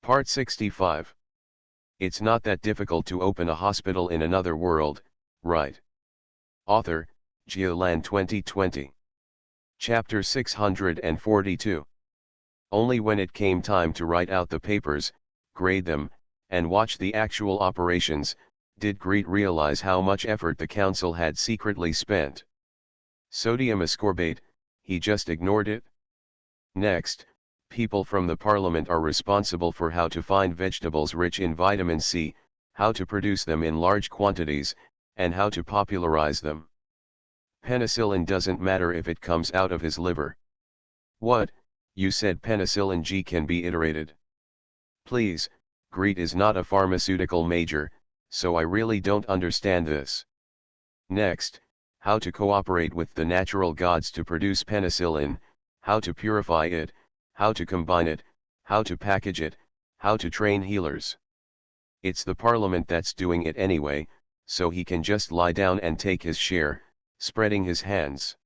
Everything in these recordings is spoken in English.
Part 65. It's not that difficult to open a hospital in another world, right? Author, Geoland 2020. Chapter 642. Only when it came time to write out the papers, grade them, and watch the actual operations, did Greet realize how much effort the council had secretly spent. Sodium ascorbate, he just ignored it. Next, people from the parliament are responsible for how to find vegetables rich in vitamin C, how to produce them in large quantities, and how to popularize them. Penicillin doesn't matter if it comes out of his liver. What, you said penicillin G can be iterated? Please, Greet is not a pharmaceutical major, so I really don't understand this. Next, how to cooperate with the natural gods to produce penicillin, how to purify it, how to combine it, how to package it, how to train healers. It's the parliament that's doing it anyway, so he can just lie down and take his share, spreading his hands.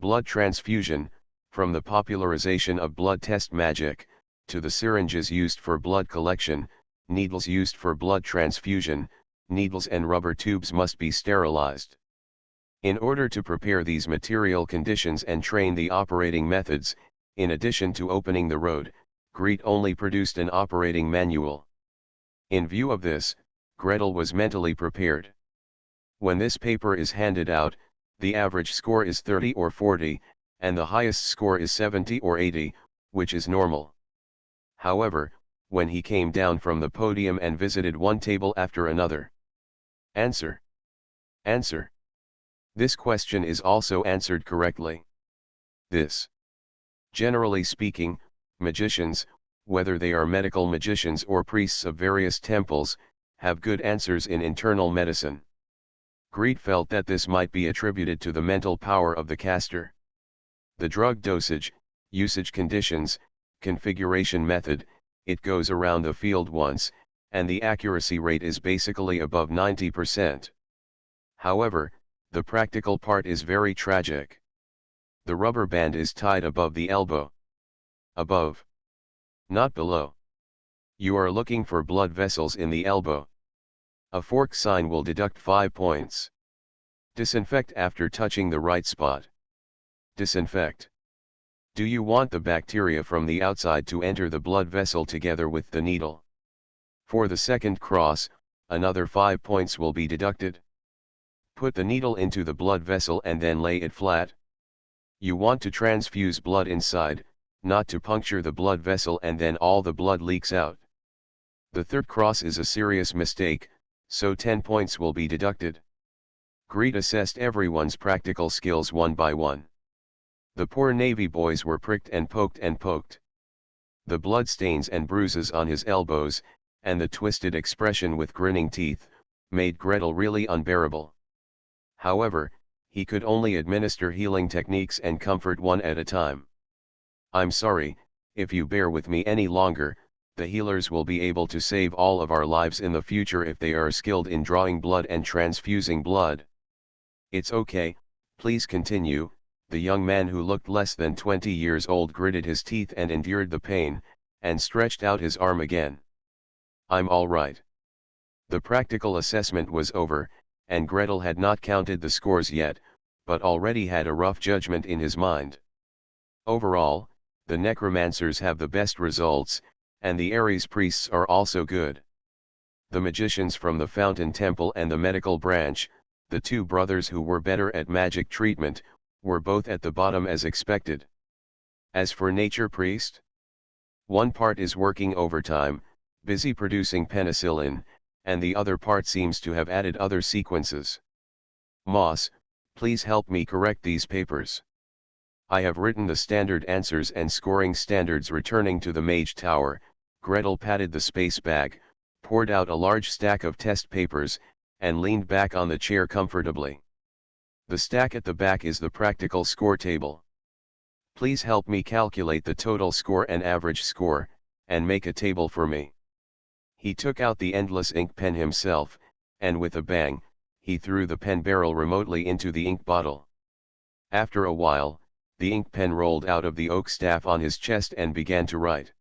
Blood transfusion, from the popularization of blood test magic, to the syringes used for blood collection, needles used for blood transfusion, needles and rubber tubes must be sterilized. In order to prepare these material conditions and train the operating methods, in addition to opening the road, Greet only produced an operating manual. In view of this, Gretel was mentally prepared. When this paper is handed out, the average score is 30 or 40, and the highest score is 70 or 80, which is normal. However, when he came down from the podium and visited one table after another. Answer. Answer. This question is also answered correctly. This. Generally speaking, magicians, whether they are medical magicians or priests of various temples, have good answers in internal medicine. Greet felt that this might be attributed to the mental power of the caster. The drug dosage, usage conditions, configuration method, it goes around the field once, and the accuracy rate is basically above 90%. However, the practical part is very tragic. The rubber band is tied above the elbow. Above. Not below. You are looking for blood vessels in the elbow. A fork sign will deduct 5 points. Disinfect after touching the right spot. Disinfect. Do you want the bacteria from the outside to enter the blood vessel together with the needle? For the second cross, another 5 points will be deducted. Put the needle into the blood vessel and then lay it flat. You want to transfuse blood inside, not to puncture the blood vessel and then all the blood leaks out. The third cross is a serious mistake, so 10 points will be deducted. Greet assessed everyone's practical skills one by one. The poor Navy boys were pricked and poked and poked. The blood stains and bruises on his elbows, and the twisted expression with grinning teeth, made Gretel really unbearable. However, he could only administer healing techniques and comfort one at a time. I'm sorry, if you bear with me any longer, the healers will be able to save all of our lives in the future if they are skilled in drawing blood and transfusing blood. It's okay, please continue. The young man who looked less than 20 years old gritted his teeth and endured the pain, and stretched out his arm again. I'm all right. The practical assessment was over, and Gretel had not counted the scores yet, but already had a rough judgment in his mind. Overall, the necromancers have the best results, and the Ares priests are also good. The magicians from the Fountain Temple and the medical branch, the two brothers who were better at magic treatment, were both at the bottom as expected. As for Nature Priest, one part is working overtime, busy producing penicillin, and the other part seems to have added other sequences. Moss, please help me correct these papers. I have written the standard answers and scoring standards returning to the Mage Tower. Gretel patted the space bag, poured out a large stack of test papers, and leaned back on the chair comfortably. The stack at the back is the practical score table. Please help me calculate the total score and average score, and make a table for me. He took out the endless ink pen himself, and with a bang, he threw the pen barrel remotely into the ink bottle. After a while, the ink pen rolled out of the oak staff on his chest and began to write.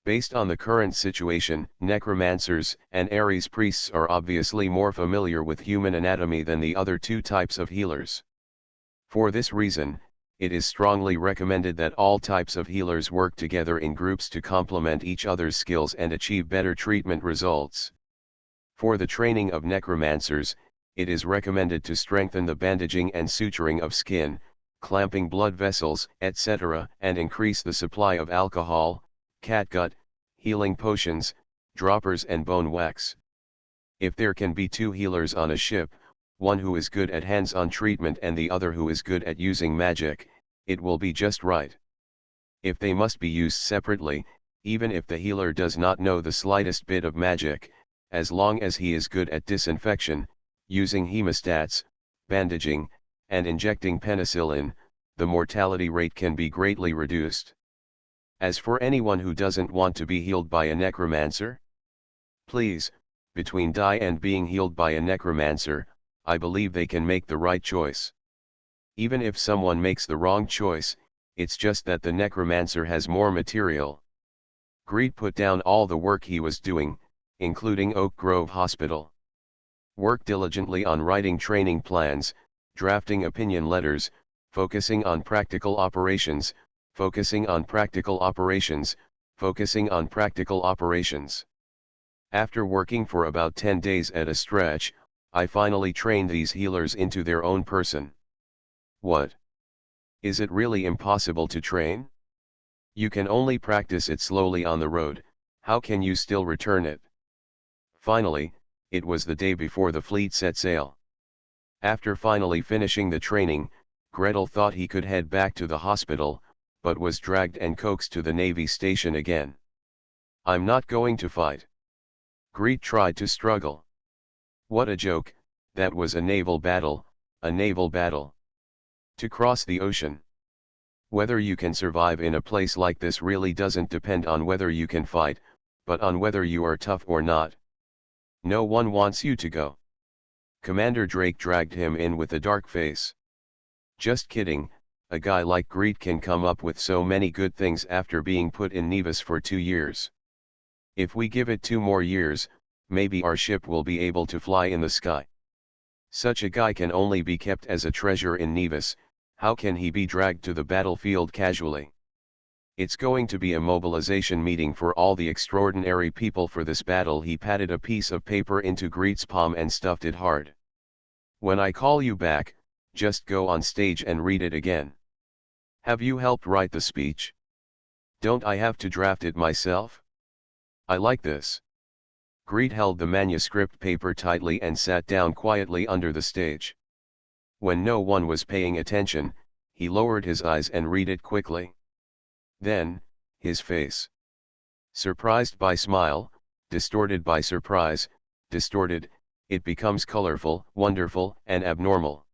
Based on the current situation, necromancers and Ares priests are obviously more familiar with human anatomy than the other two types of healers. For this reason, it is strongly recommended that all types of healers work together in groups to complement each other's skills and achieve better treatment results. For the training of necromancers, it is recommended to strengthen the bandaging and suturing of skin, clamping blood vessels, etc., and increase the supply of alcohol, catgut, healing potions, droppers and bone wax. If there can be two healers on a ship, one who is good at hands-on treatment and the other who is good at using magic, it will be just right. If they must be used separately, even if the healer does not know the slightest bit of magic, as long as he is good at disinfection, using hemostats, bandaging, and injecting penicillin, the mortality rate can be greatly reduced. As for anyone who doesn't want to be healed by a necromancer, please, between die and being healed by a necromancer, I believe they can make the right choice. Even if someone makes the wrong choice, it's just that the necromancer has more material. Greed put down all the work he was doing, including Oak Grove Hospital. Work diligently on writing training plans, drafting opinion letters, focusing on practical operations, focusing on practical operations, focusing on practical operations. After working for about 10 days at a stretch, I finally trained these healers into their own person. What? Is it really impossible to train? You can only practice it slowly on the road, how can you still return it? Finally, it was the day before the fleet set sail. After finally finishing the training, Gretel thought he could head back to the hospital, but was dragged and coaxed to the Navy station again. I'm not going to fight. Greet tried to struggle. What a joke, that was a naval battle, a naval battle. To cross the ocean. Whether you can survive in a place like this really doesn't depend on whether you can fight, but on whether you are tough or not. No one wants you to go. Commander Drake dragged him in with a dark face. Just kidding, a guy like Greet can come up with so many good things after being put in Nevis for 2 years. If we give it 2 more years, maybe our ship will be able to fly in the sky. Such a guy can only be kept as a treasure in Nevis, how can he be dragged to the battlefield casually? It's going to be a mobilization meeting for all the extraordinary people for this battle. He patted a piece of paper into Greet's palm and stuffed it hard. When I call you back, just go on stage and read it again. Have you helped write the speech? Don't I have to draft it myself? I like this. Greet held the manuscript paper tightly and sat down quietly under the stage. When no one was paying attention, he lowered his eyes and read it quickly. Then, his face. Surprised by smile, distorted by surprise, distorted, it becomes colorful, wonderful, and abnormal.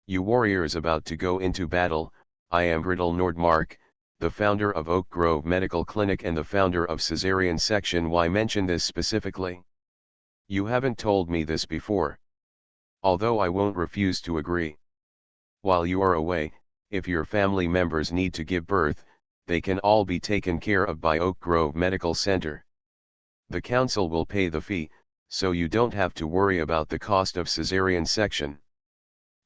You warriors about to go into battle, I am Gretel Nordmark, the founder of Oak Grove Medical Clinic and the founder of Caesarean Section. Why mention this specifically? You haven't told me this before. Although I won't refuse to agree. While you are away, if your family members need to give birth, they can all be taken care of by Oak Grove Medical Center. The council will pay the fee, so you don't have to worry about the cost of Caesarean section.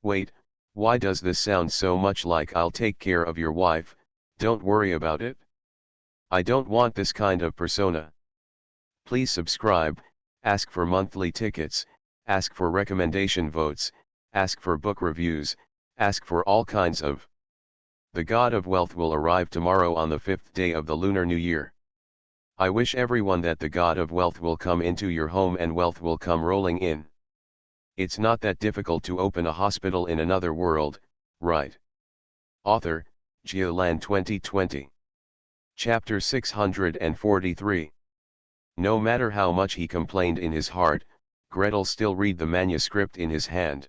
Wait, why does this sound so much like I'll take care of your wife, don't worry about it? I don't want this kind of persona. Please subscribe, ask for monthly tickets, ask for recommendation votes, ask for book reviews, ask for all kinds of. The God of Wealth will arrive tomorrow on the 5th day of the Lunar New Year. I wish everyone that the God of Wealth will come into your home and wealth will come rolling in. It's not that difficult to open a hospital in another world, right? Author, Geoland 2020. Chapter 643. No matter how much he complained in his heart, Gretel still read the manuscript in his hand.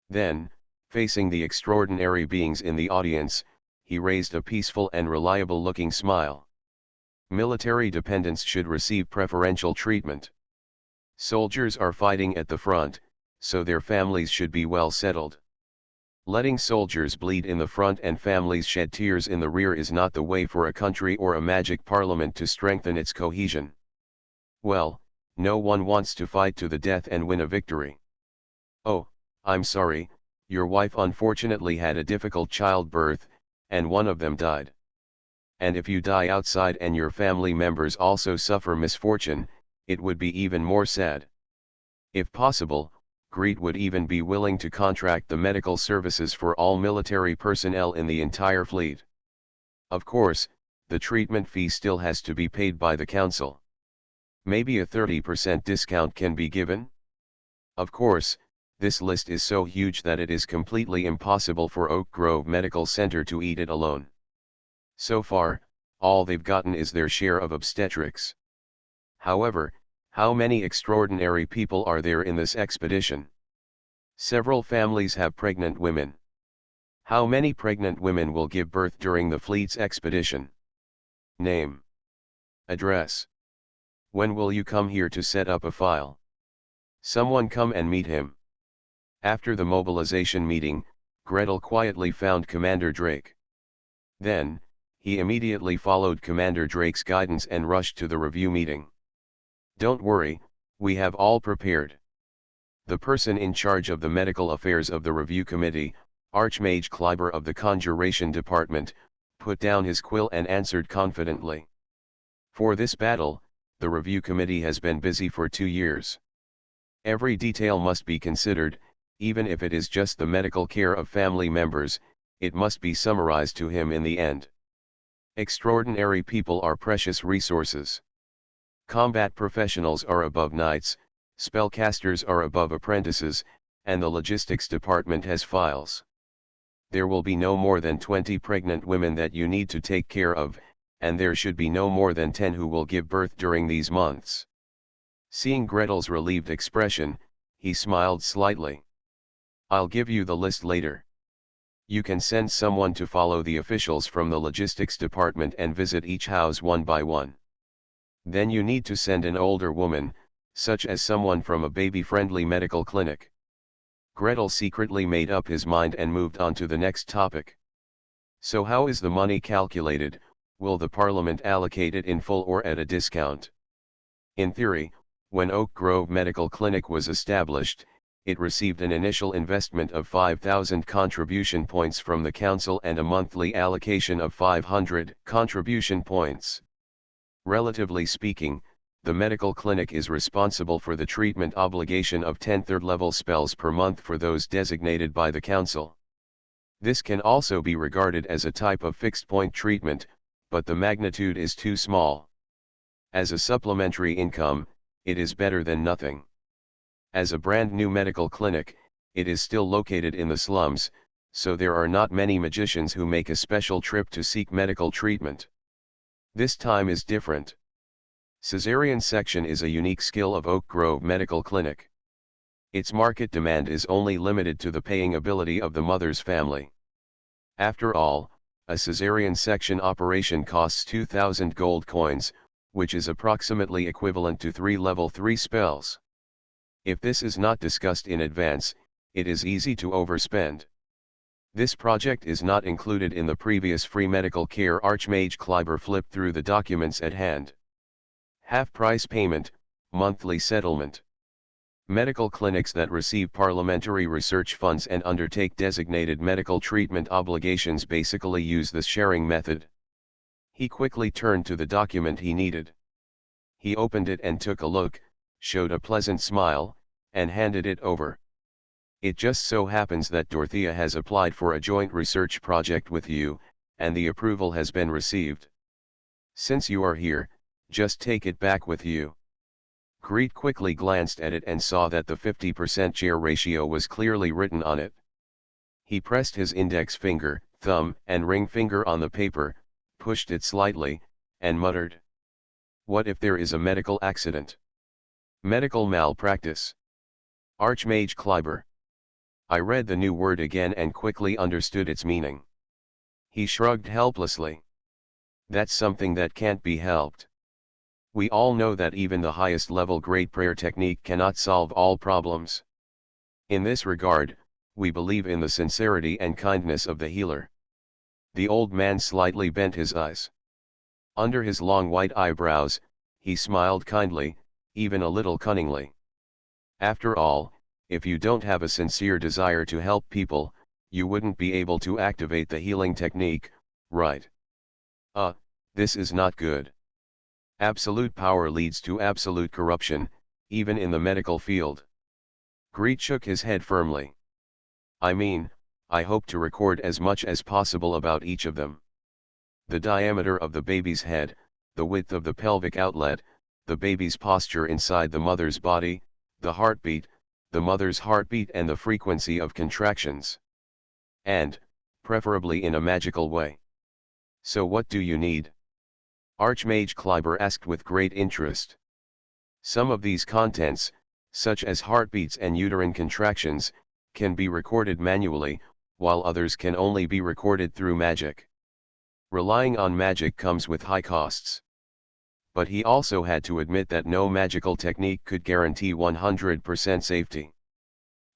Then, facing the extraordinary beings in the audience, he raised a peaceful and reliable-looking smile. Military dependents should receive preferential treatment. Soldiers are fighting at the front, so their families should be well settled. Letting soldiers bleed in the front and families shed tears in the rear is not the way for a country or a magic parliament to strengthen its cohesion. Well, no one wants to fight to the death and win a victory. Oh, I'm sorry, your wife unfortunately had a difficult childbirth, and one of them died. And if you die outside and your family members also suffer misfortune, it would be even more sad. If possible, Greet would even be willing to contract the medical services for all military personnel in the entire fleet. Of course, the treatment fee still has to be paid by the council. Maybe a 30% discount can be given? Of course, this list is so huge that it is completely impossible for Oak Grove Medical Center to eat it alone. So far, all they've gotten is their share of obstetrics. However, how many extraordinary people are there in this expedition? Several families have pregnant women. How many pregnant women will give birth during the fleet's expedition? Name. Address. When will you come here to set up a file? Someone come and meet him. After the mobilization meeting, Gretel quietly found Commander Drake. Then, he immediately followed Commander Drake's guidance and rushed to the review meeting. Don't worry, we have all prepared. The person in charge of the medical affairs of the review committee, Archmage Kleiber of the Conjuration Department, put down his quill and answered confidently. For this battle, the review committee has been busy for 2 years. Every detail must be considered, even if it is just the medical care of family members, it must be summarized to him in the end. Extraordinary people are precious resources. Combat professionals are above knights, spellcasters are above apprentices, and the logistics department has files. There will be no more than 20 pregnant women that you need to take care of, and there should be no more than 10 who will give birth during these months. Seeing Gretel's relieved expression, he smiled slightly. I'll give you the list later. You can send someone to follow the officials from the logistics department and visit each house one by one. Then you need to send an older woman, such as someone from a baby-friendly medical clinic. Gretel secretly made up his mind and moved on to the next topic. So how is the money calculated? Will the Parliament allocate it in full or at a discount? In theory, when Oak Grove Medical Clinic was established, it received an initial investment of 5,000 contribution points from the council and a monthly allocation of 500 contribution points. Relatively speaking, the medical clinic is responsible for the treatment obligation of 10 third-level spells per month for those designated by the council. This can also be regarded as a type of fixed-point treatment, but the magnitude is too small. As a supplementary income, it is better than nothing. As a brand new medical clinic, it is still located in the slums, so there are not many magicians who make a special trip to seek medical treatment. This time is different. Caesarean section is a unique skill of Oak Grove Medical Clinic. Its market demand is only limited to the paying ability of the mother's family. After all, a Caesarean section operation costs 2,000 gold coins, which is approximately equivalent to 3 level 3 spells. If this is not discussed in advance, it is easy to overspend. This project is not included in the previous free medical care. Archmage Kleiber flipped through the documents at hand. Half-price payment, monthly settlement. Medical clinics that receive parliamentary research funds and undertake designated medical treatment obligations basically use this sharing method. He quickly turned to the document he needed. He opened it and took a look, showed a pleasant smile, and handed it over. It just so happens that Dorothea has applied for a joint research project with you, and the approval has been received. Since you are here, just take it back with you. Greet quickly glanced at it and saw that the 50% share ratio was clearly written on it. He pressed his index finger, thumb, and ring finger on the paper, pushed it slightly, and muttered. What if there is a medical accident? Medical malpractice. Archmage Kleiber. I read the new word again and quickly understood its meaning. He shrugged helplessly. That's something that can't be helped. We all know that even the highest level great prayer technique cannot solve all problems. In this regard, We believe in the sincerity and kindness of the healer. The old man slightly bent his eyes. Under his long white eyebrows, he smiled kindly, even a little cunningly. After all, if you don't have a sincere desire to help people, you wouldn't be able to activate the healing technique, right? This is not good. Absolute power leads to absolute corruption, even in the medical field. Greet shook his head firmly. I mean, I hope to record as much as possible about each of them. The diameter of the baby's head, the width of the pelvic outlet, the baby's posture inside the mother's body, the heartbeat, the mother's heartbeat and the frequency of contractions. And, preferably in a magical way. So what do you need? Archmage Kleiber asked with great interest. Some of these contents, such as heartbeats and uterine contractions, can be recorded manually, while others can only be recorded through magic. Relying on magic comes with high costs. But he also had to admit that no magical technique could guarantee 100% safety.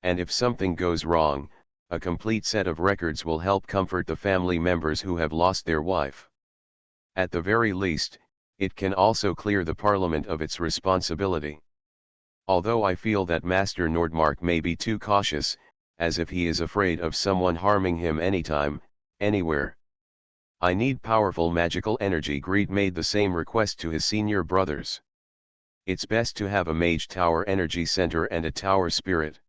And if something goes wrong, a complete set of records will help comfort the family members who have lost their wife. At the very least, it can also clear the Parliament of its responsibility. Although I feel that Master Nordmark may be too cautious, as if he is afraid of someone harming him anytime, anywhere. I need powerful magical energy. Greed made the same request to his senior brothers. It's best to have a mage tower energy center and a tower spirit.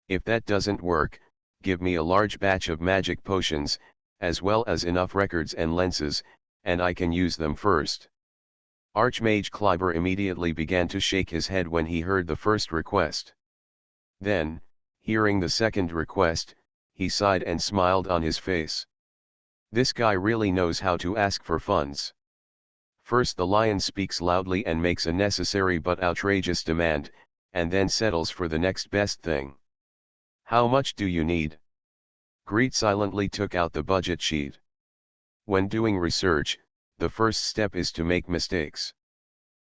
If that doesn't work, give me a large batch of magic potions, as well as enough records and lenses, and I can use them first. Archmage Kleiber immediately began to shake his head when he heard the first request. Then, hearing the second request, he sighed and smiled on his face. This guy really knows how to ask for funds. First the lion speaks loudly and makes a necessary but outrageous demand, and then settles for the next best thing. How much do you need? Greet silently took out the budget sheet. When doing research, the first step is to make mistakes.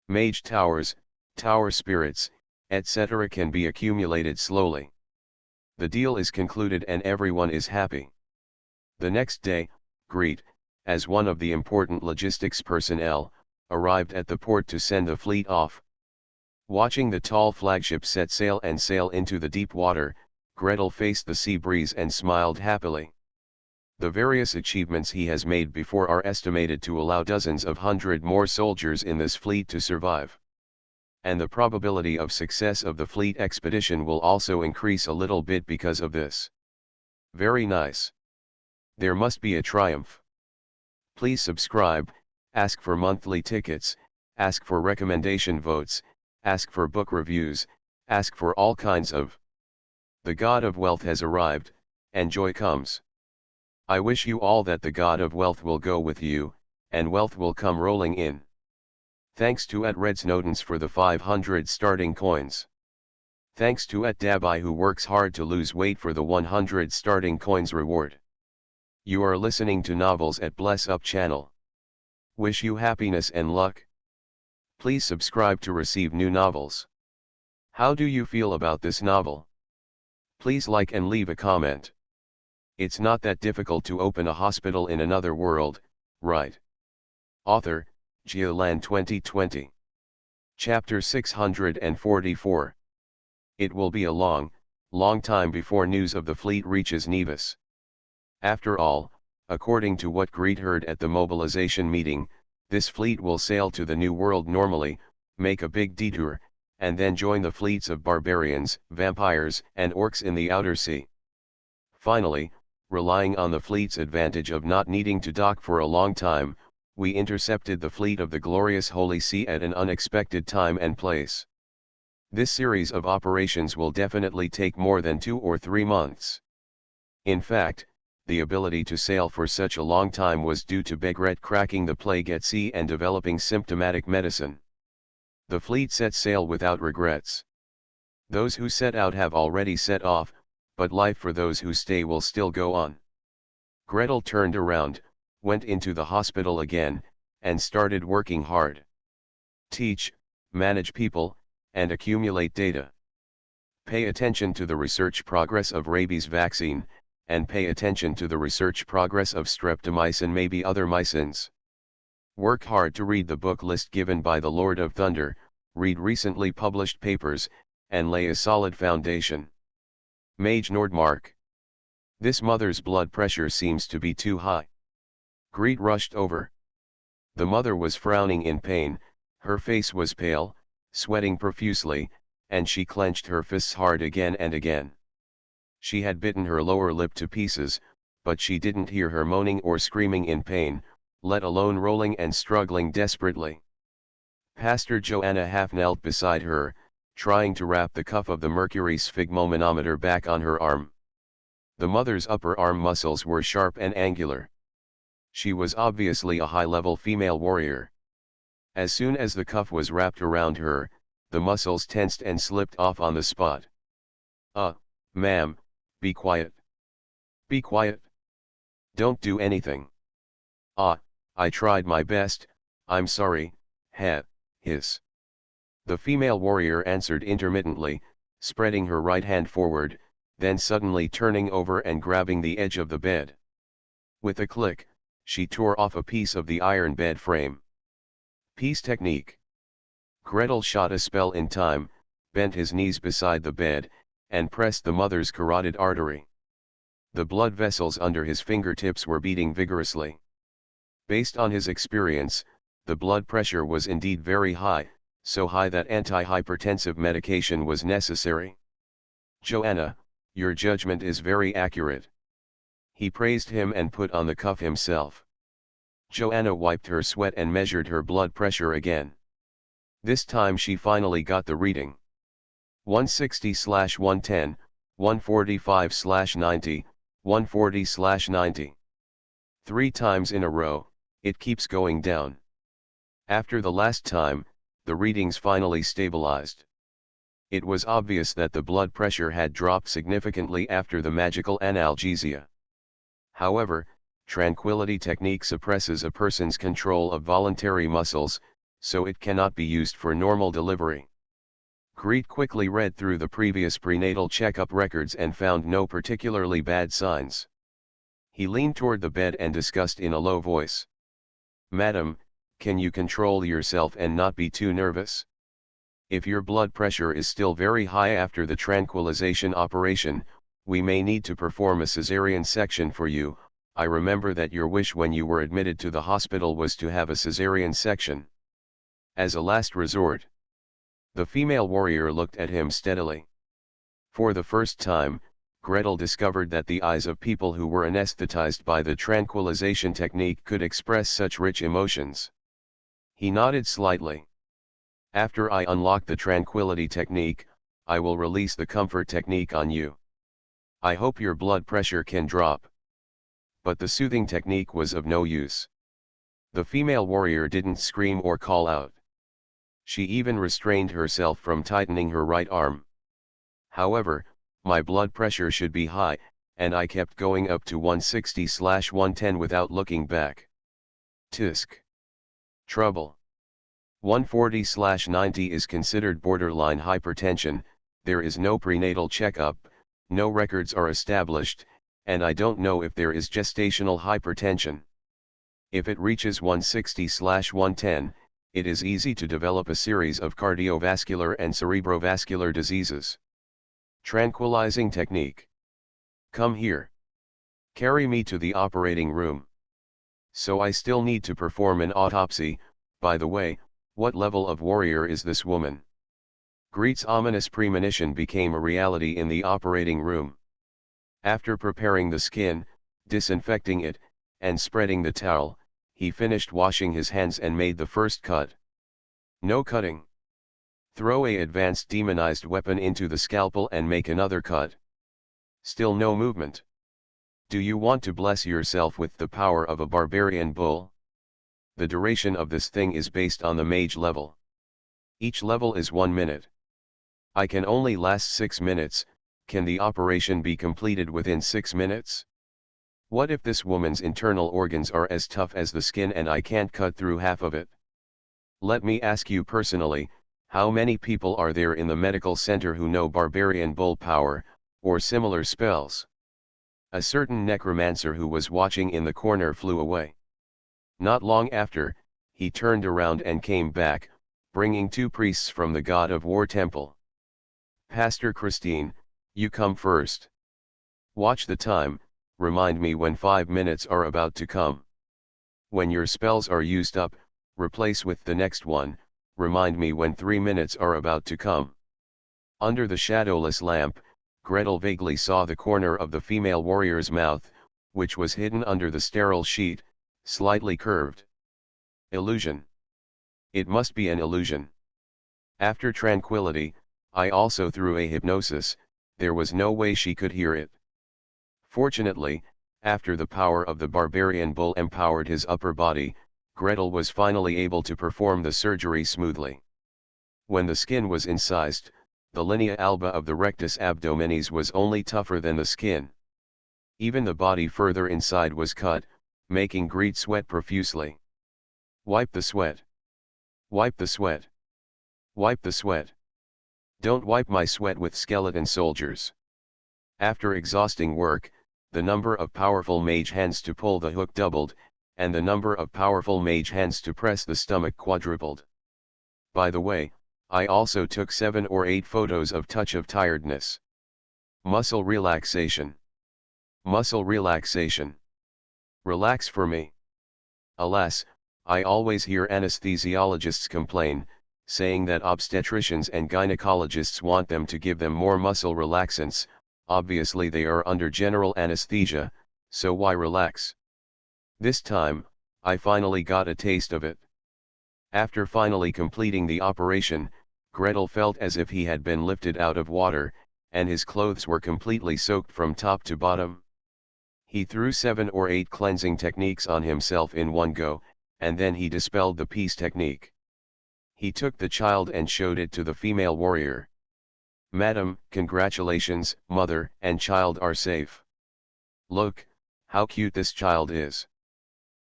Mage towers, tower spirits, etc. can be accumulated slowly. The deal is concluded and everyone is happy. The next day, Greet, as one of the important logistics personnel, arrived at the port to send the fleet off. Watching the tall flagship set sail and sail into the deep water, Gretel faced the sea breeze and smiled happily. The various achievements he has made before are estimated to allow dozens of hundred more soldiers in this fleet to survive. And the probability of success of the fleet expedition will also increase a little bit because of this. Very nice. There must be a triumph. Please subscribe, ask for monthly tickets, ask for recommendation votes, ask for book reviews, ask for all kinds of. The God of Wealth has arrived, and joy comes. I wish you all that the God of Wealth will go with you, and wealth will come rolling in. Thanks to @RedsNotens for the 500 starting coins. Thanks to @Dabai who works hard to lose weight for the 100 starting coins reward. You are listening to Novels at Bless Up channel. Wish you happiness and luck. Please subscribe to receive new novels. How do you feel about this novel? Please like and leave a comment. It's not that difficult to open a hospital in another world, right? Author, Geolan 2020. Chapter 644. It will be a long, long time before news of the fleet reaches Nevis. After all, according to what Greet heard at the mobilization meeting, this fleet will sail to the New World normally, make a big detour, and then join the fleets of barbarians, vampires, and orcs in the outer sea. Finally, relying on the fleet's advantage of not needing to dock for a long time, we intercepted the fleet of the glorious Holy See at an unexpected time and place. This series of operations will definitely take more than 2 or 3 months. In fact, the ability to sail for such a long time was due to Begret cracking the plague at sea and developing symptomatic medicine. The fleet set sail without regrets. Those who set out have already set off, but life for those who stay will still go on. Gretel turned around, went into the hospital again, and started working hard. Teach, manage people, and accumulate data. Pay attention to the research progress of rabies vaccine, and pay attention to the research progress of streptomycin, maybe other mycins. Work hard to read the book list given by the Lord of Thunder, read recently published papers, and lay a solid foundation. Mage Nordmark. This mother's blood pressure seems to be too high. Greet rushed over. The mother was frowning in pain, her face was pale, sweating profusely, and she clenched her fists hard again and again. She had bitten her lower lip to pieces, but she didn't hear her moaning or screaming in pain, let alone rolling and struggling desperately. Pastor Joanna half knelt beside her, trying to wrap the cuff of the mercury sphygmomanometer back on her arm. The mother's upper arm muscles were sharp and angular. She was obviously a high-level female warrior. As soon as the cuff was wrapped around her, the muscles tensed and slipped off on the spot. Ma'am, be quiet. Be quiet. Don't do anything. I tried my best, I'm sorry, hiss. The female warrior answered intermittently, spreading her right hand forward, then suddenly turning over and grabbing the edge of the bed. With a click, she tore off a piece of the iron bed frame. Peace technique. Gretel shot a spell in time, bent his knees beside the bed, and pressed the mother's carotid artery. The blood vessels under his fingertips were beating vigorously. Based on his experience, the blood pressure was indeed very high, so high that antihypertensive medication was necessary. Joanna, your judgment is very accurate. He praised him and put on the cuff himself. Joanna wiped her sweat and measured her blood pressure again. This time she finally got the reading. 160/110, 145/90, 140/90. 3 times in a row, it keeps going down. After the last time, the readings finally stabilized. It was obvious that the blood pressure had dropped significantly after the magical analgesia. However, tranquility technique suppresses a person's control of voluntary muscles, so it cannot be used for normal delivery. Greet quickly read through the previous prenatal checkup records and found no particularly bad signs. He leaned toward the bed and discussed in a low voice. Madam, can you control yourself and not be too nervous? If your blood pressure is still very high after the tranquilization operation, we may need to perform a cesarean section for you. I remember that your wish when you were admitted to the hospital was to have a cesarean section. As a last resort. The female warrior looked at him steadily. For the first time, Gretel discovered that the eyes of people who were anesthetized by the tranquilization technique could express such rich emotions. He nodded slightly. After I unlock the tranquility technique, I will release the comfort technique on you. I hope your blood pressure can drop. But the soothing technique was of no use. The female warrior didn't scream or call out. She even restrained herself from tightening her right arm. However, my blood pressure should be high, and I kept going up to 160/110 without looking back. Tisk. Trouble. 140/90 is considered borderline hypertension. There is no prenatal checkup, no records are established, and I don't know if there is gestational hypertension. If it reaches 160/110, it is easy to develop a series of cardiovascular and cerebrovascular diseases. Tranquilizing technique. Come here. Carry me to the operating room. So I still need to perform an autopsy. By the way, what level of warrior is this woman? Greet's ominous premonition became a reality in the operating room. After preparing the skin, disinfecting it, and spreading the towel, he finished washing his hands and made the first cut. No cutting. Throw a advanced demonized weapon into the scalpel and make another cut. Still no movement. Do you want to bless yourself with the power of a barbarian bull? The duration of this thing is based on the mage level. Each level is 1 minute. I can only last 6 minutes, can the operation be completed within 6 minutes? What if this woman's internal organs are as tough as the skin and I can't cut through half of it? Let me ask you personally, How many people are there in the medical center who know barbarian bull power, or similar spells? A certain necromancer who was watching in the corner flew away. Not long after, he turned around and came back, bringing 2 priests from the God of War temple. Pastor Christine, you come first. Watch the time, remind me when 5 minutes are about to come. When your spells are used up, replace with the next one, remind me when 3 minutes are about to come. Under the shadowless lamp, Gretel vaguely saw the corner of the female warrior's mouth, which was hidden under the sterile sheet, slightly curved. Illusion. It must be an illusion. After tranquility, I also threw a hypnosis, there was no way she could hear it. Fortunately, after the power of the barbarian bull empowered his upper body, Gretel was finally able to perform the surgery smoothly. When the skin was incised, the linea alba of the rectus abdominis was only tougher than the skin. Even the body further inside was cut, making Greet sweat profusely. Wipe the sweat. Wipe the sweat. Wipe the sweat. Don't wipe my sweat with skeleton soldiers. After exhausting work, the number of powerful mage hands to pull the hook doubled, and the number of powerful mage hands to press the stomach quadrupled. By the way, I also took 7 or 8 photos of touch of tiredness. Muscle relaxation. Muscle relaxation. Relax for me. Alas, I always hear anesthesiologists complain, saying that obstetricians and gynecologists want them to give them more muscle relaxants. Obviously they are under general anesthesia, so why relax? This time, I finally got a taste of it. After finally completing the operation, Gretel felt as if he had been lifted out of water, and his clothes were completely soaked from top to bottom. He threw 7 or 8 cleansing techniques on himself in one go, and then he dispelled the peace technique. He took the child and showed it to the female warrior. Madam, congratulations, mother and child are safe. Look, how cute this child is.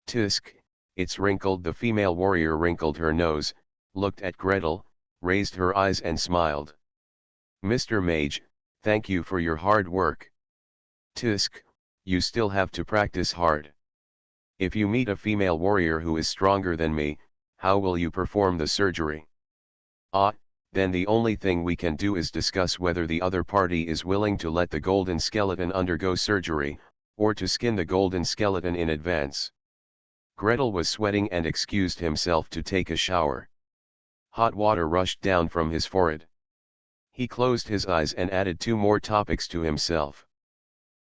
Tisk, it's wrinkled. The female warrior wrinkled her nose, looked at Gretel, raised her eyes and smiled. Mr. Mage, thank you for your hard work. Tisk, you still have to practice hard. If you meet a female warrior who is stronger than me, how will you perform the surgery? Then the only thing we can do is discuss whether the other party is willing to let the golden skeleton undergo surgery, or to skin the golden skeleton in advance. Gretel was sweating and excused himself to take a shower. Hot water rushed down from his forehead. He closed his eyes and added 2 more topics to himself.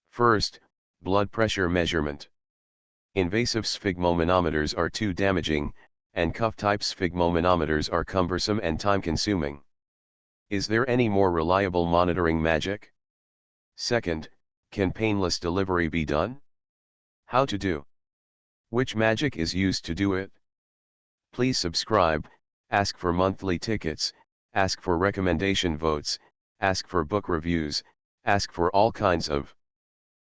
First, blood pressure measurement. Invasive sphygmomanometers are too damaging, and cuff-type sphygmomanometers are cumbersome and time-consuming. Is there any more reliable monitoring magic? Second, can painless delivery be done? How to do? Which magic is used to do it? Please subscribe, ask for monthly tickets, ask for recommendation votes, ask for book reviews, ask for all kinds of.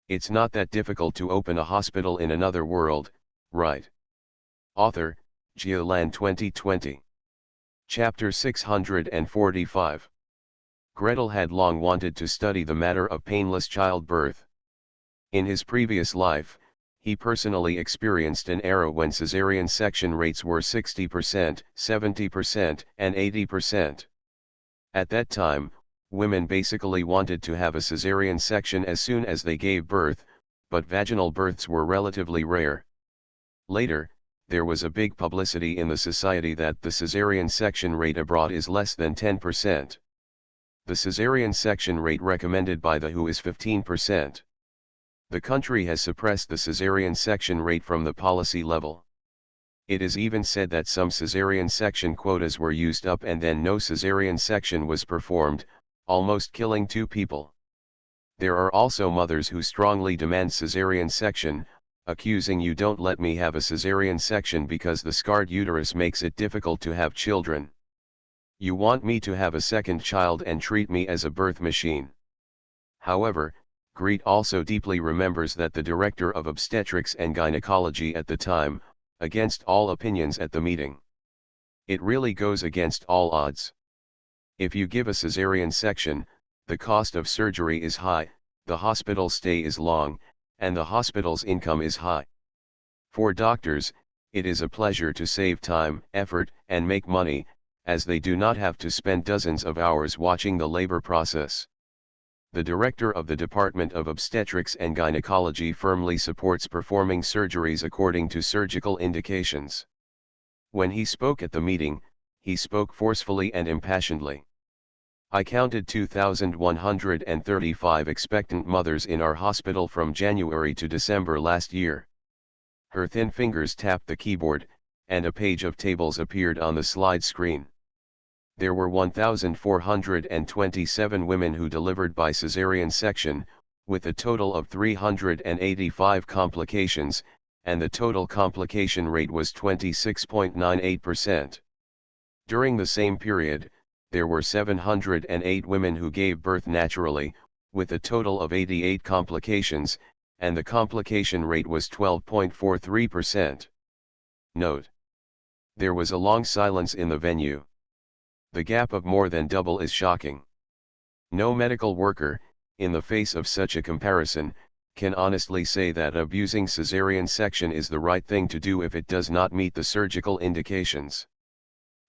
It's not that difficult to open a hospital in another world, right? Author, Geoland 2020. Chapter 645. Gretel had long wanted to study the matter of painless childbirth. In his previous life, he personally experienced an era when caesarean section rates were 60%, 70%, and 80%. At that time, women basically wanted to have a caesarean section as soon as they gave birth, but vaginal births were relatively rare. Later, there was a big publicity in the society that the caesarean section rate abroad is less than 10%. The caesarean section rate recommended by the WHO is 15%. The country has suppressed the caesarean section rate from the policy level. It is even said that some caesarean section quotas were used up and then no caesarean section was performed, almost killing 2 people. There are also mothers who strongly demand caesarean section, accusing you don't let me have a caesarean section because the scarred uterus makes it difficult to have children. You want me to have a second child and treat me as a birth machine. However, Greet also deeply remembers that the director of obstetrics and gynecology at the time, against all opinions at the meeting. It really goes against all odds. If you give a cesarean section, the cost of surgery is high, the hospital stay is long, and the hospital's income is high. For doctors, it is a pleasure to save time, effort, and make money, as they do not have to spend dozens of hours watching the labor process. The director of the Department of Obstetrics and Gynecology firmly supports performing surgeries according to surgical indications. When he spoke at the meeting, he spoke forcefully and impassionedly. I counted 2,135 expectant mothers in our hospital from January to December last year. Her thin fingers tapped the keyboard, and a page of tables appeared on the slide screen. There were 1,427 women who delivered by cesarean section, with a total of 385 complications, and the total complication rate was 26.98%. During the same period, there were 708 women who gave birth naturally, with a total of 88 complications, and the complication rate was 12.43%. Note: there was a long silence in the venue. The gap of more than double is shocking. No medical worker, in the face of such a comparison, can honestly say that abusing cesarean section is the right thing to do if it does not meet the surgical indications.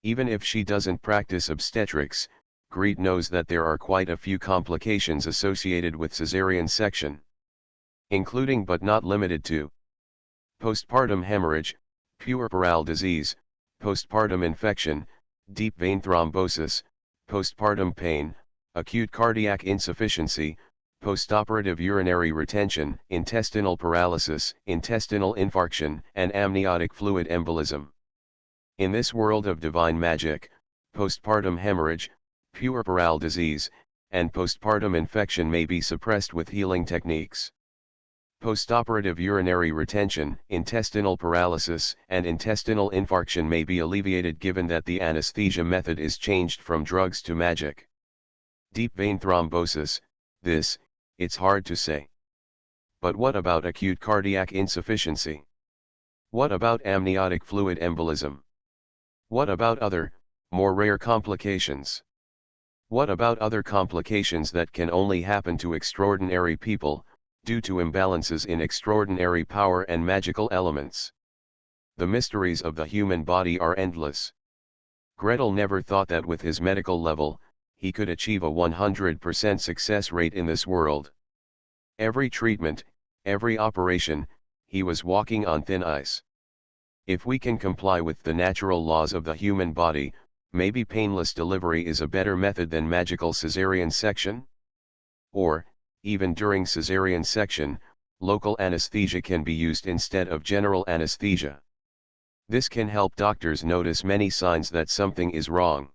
Even if she doesn't practice obstetrics, Greet knows that there are quite a few complications associated with cesarean section, including but not limited to postpartum hemorrhage, puerperal disease, postpartum infection, deep vein thrombosis, postpartum pain, acute cardiac insufficiency, postoperative urinary retention, intestinal paralysis, intestinal infarction, and amniotic fluid embolism. In this world of divine magic, postpartum hemorrhage, puerperal disease, and postpartum infection may be suppressed with healing techniques. Postoperative urinary retention, intestinal paralysis, and intestinal infarction may be alleviated given that the anesthesia method is changed from drugs to magic. Deep vein thrombosis, it's hard to say. But what about acute cardiac insufficiency? What about amniotic fluid embolism? What about other, more rare complications? What about other complications that can only happen to extraordinary people, due to imbalances in extraordinary power and magical elements? The mysteries of the human body are endless. Gretel never thought that with his medical level, he could achieve a 100% success rate in this world. Every treatment, every operation, he was walking on thin ice. If we can comply with the natural laws of the human body, maybe painless delivery is a better method than magical cesarean section? Or, even during cesarean section, local anesthesia can be used instead of general anesthesia. This can help doctors notice many signs that something is wrong.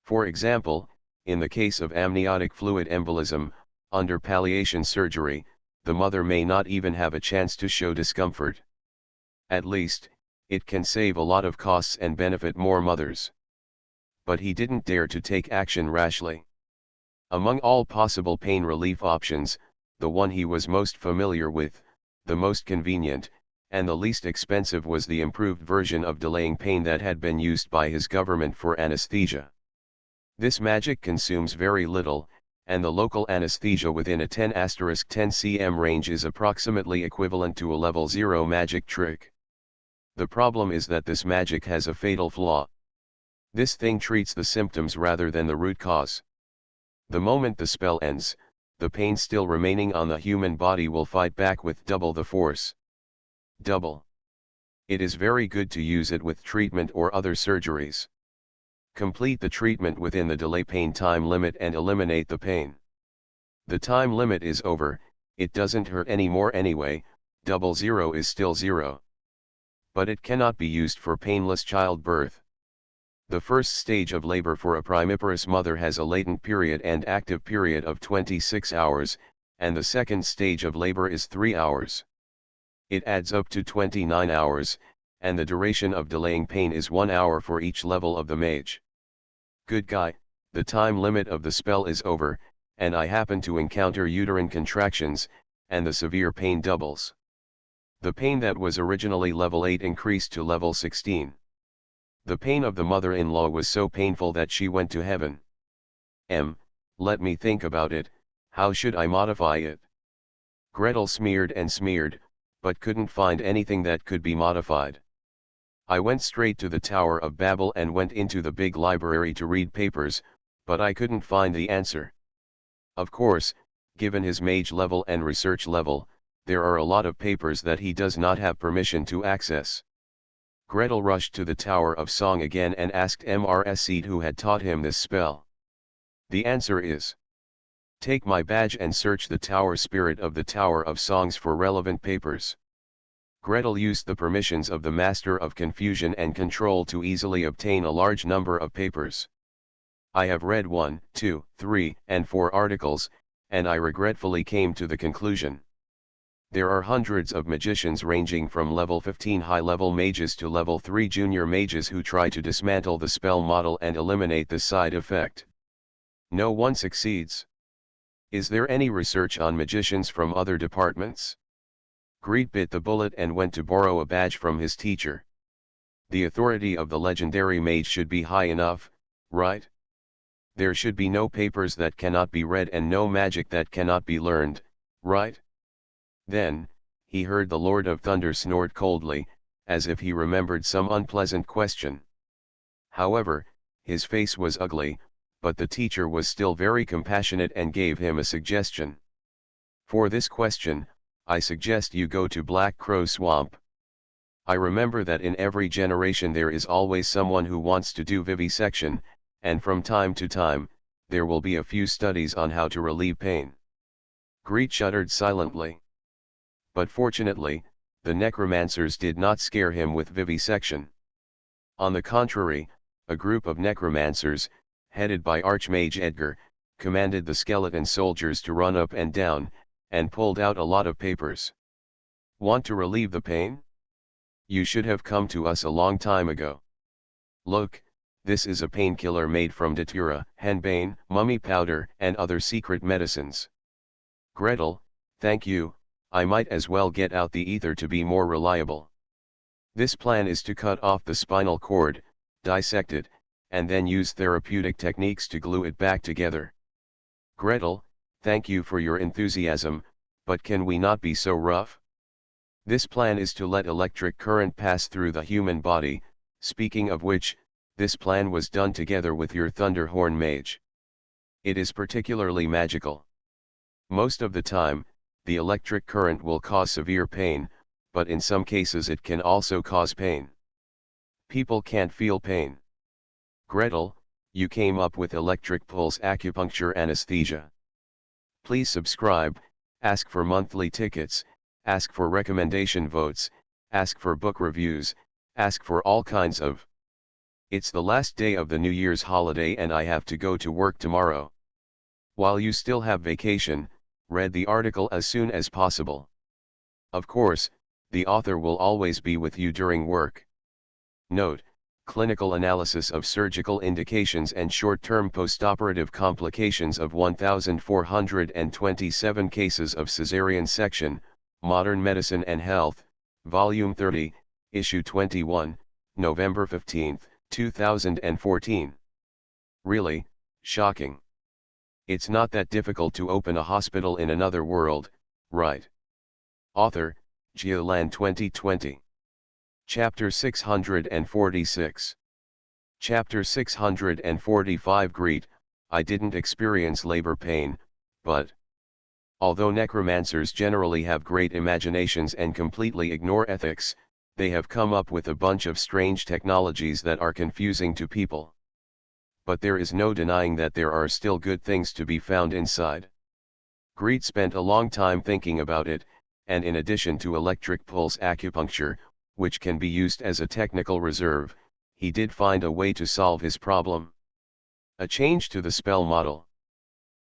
For example, in the case of amniotic fluid embolism, under palliation surgery, the mother may not even have a chance to show discomfort. At least, it can save a lot of costs and benefit more mothers. But he didn't dare to take action rashly. Among all possible pain relief options, the one he was most familiar with, the most convenient, and the least expensive was the improved version of delaying pain that had been used by his government for anesthesia. This magic consumes very little, and the local anesthesia within a 10*10 cm range is approximately equivalent to a level 0 magic trick. The problem is that this magic has a fatal flaw. This thing treats the symptoms rather than the root cause. The moment the spell ends, the pain still remaining on the human body will fight back with double the force. Double. It is very good to use it with treatment or other surgeries. Complete the treatment within the delay pain time limit and eliminate the pain. The time limit is over, it doesn't hurt anymore anyway, 00 is still 0. But it cannot be used for painless childbirth. The first stage of labor for a primiparous mother has a latent period and active period of 26 hours, and the second stage of labor is 3 hours. It adds up to 29 hours, and the duration of delaying pain is 1 hour for each level of the mage. Good guy, the time limit of the spell is over, and I happen to encounter uterine contractions, and the severe pain doubles. The pain that was originally level 8 increased to level 16. The pain of the mother-in-law was so painful that she went to heaven. Let me think about it, how should I modify it? Gretel smeared and smeared, but couldn't find anything that could be modified. I went straight to the Tower of Babel and went into the big library to read papers, but I couldn't find the answer. Of course, given his mage level and research level, there are a lot of papers that he does not have permission to access. Gretel rushed to the Tower of Song again and asked Mrs. Seed who had taught him this spell. The answer is: take my badge and search the Tower Spirit of the Tower of Songs for relevant papers. Gretel used the permissions of the Master of Confusion and Control to easily obtain a large number of papers. I have read 1, 2, 3, and 4 articles, and I regretfully came to the conclusion. There are hundreds of magicians ranging from level 15 high-level mages to level 3 junior mages who try to dismantle the spell model and eliminate the side effect. No one succeeds. Is there any research on magicians from other departments? Greet bit the bullet and went to borrow a badge from his teacher. The authority of the legendary mage should be high enough, right? There should be no papers that cannot be read and no magic that cannot be learned, right? Then, he heard the Lord of Thunder snort coldly, as if he remembered some unpleasant question. However, his face was ugly, but the teacher was still very compassionate and gave him a suggestion. For this question, I suggest you go to Black Crow Swamp. I remember that in every generation there is always someone who wants to do vivisection, and from time to time, there will be a few studies on how to relieve pain. Greet shuddered silently. But fortunately, the necromancers did not scare him with vivisection. On the contrary, a group of necromancers, headed by Archmage Edgar, commanded the skeleton soldiers to run up and down, and pulled out a lot of papers. Want to relieve the pain? You should have come to us a long time ago. Look, this is a painkiller made from datura, henbane, mummy powder, and other secret medicines. Gretel, thank you, I might as well get out the ether to be more reliable. This plan is to cut off the spinal cord, dissect it, and then use therapeutic techniques to glue it back together. Gretel, thank you for your enthusiasm, but can we not be so rough? This plan is to let electric current pass through the human body, speaking of which, this plan was done together with your Thunderhorn mage. It is particularly magical. Most of the time, the electric current will cause severe pain, but in some cases it can also cause pain. People can't feel pain. Gretel, you came up with electric pulse acupuncture anesthesia. Please subscribe, ask for monthly tickets, ask for recommendation votes, ask for book reviews, ask for all kinds of. It's the last day of the New Year's holiday and I have to go to work tomorrow. While you still have vacation, read the article as soon as possible. Of course, the author will always be with you during work. Note: clinical analysis of surgical indications and short-term postoperative complications of 1,427 cases of cesarean section, Modern Medicine and Health, Volume 30, Issue 21, November 15, 2014. Really, shocking. It's not that difficult to open a hospital in another world, right? Author, Geoland 2020. Chapter 646. Chapter 645. Greet, I didn't experience labor pain, but although necromancers generally have great imaginations and completely ignore ethics, they have come up with a bunch of strange technologies that are confusing to people. But there is no denying that there are still good things to be found inside. Greet spent a long time thinking about it, and in addition to electric pulse acupuncture, which can be used as a technical reserve, he did find a way to solve his problem. A change to the spell model.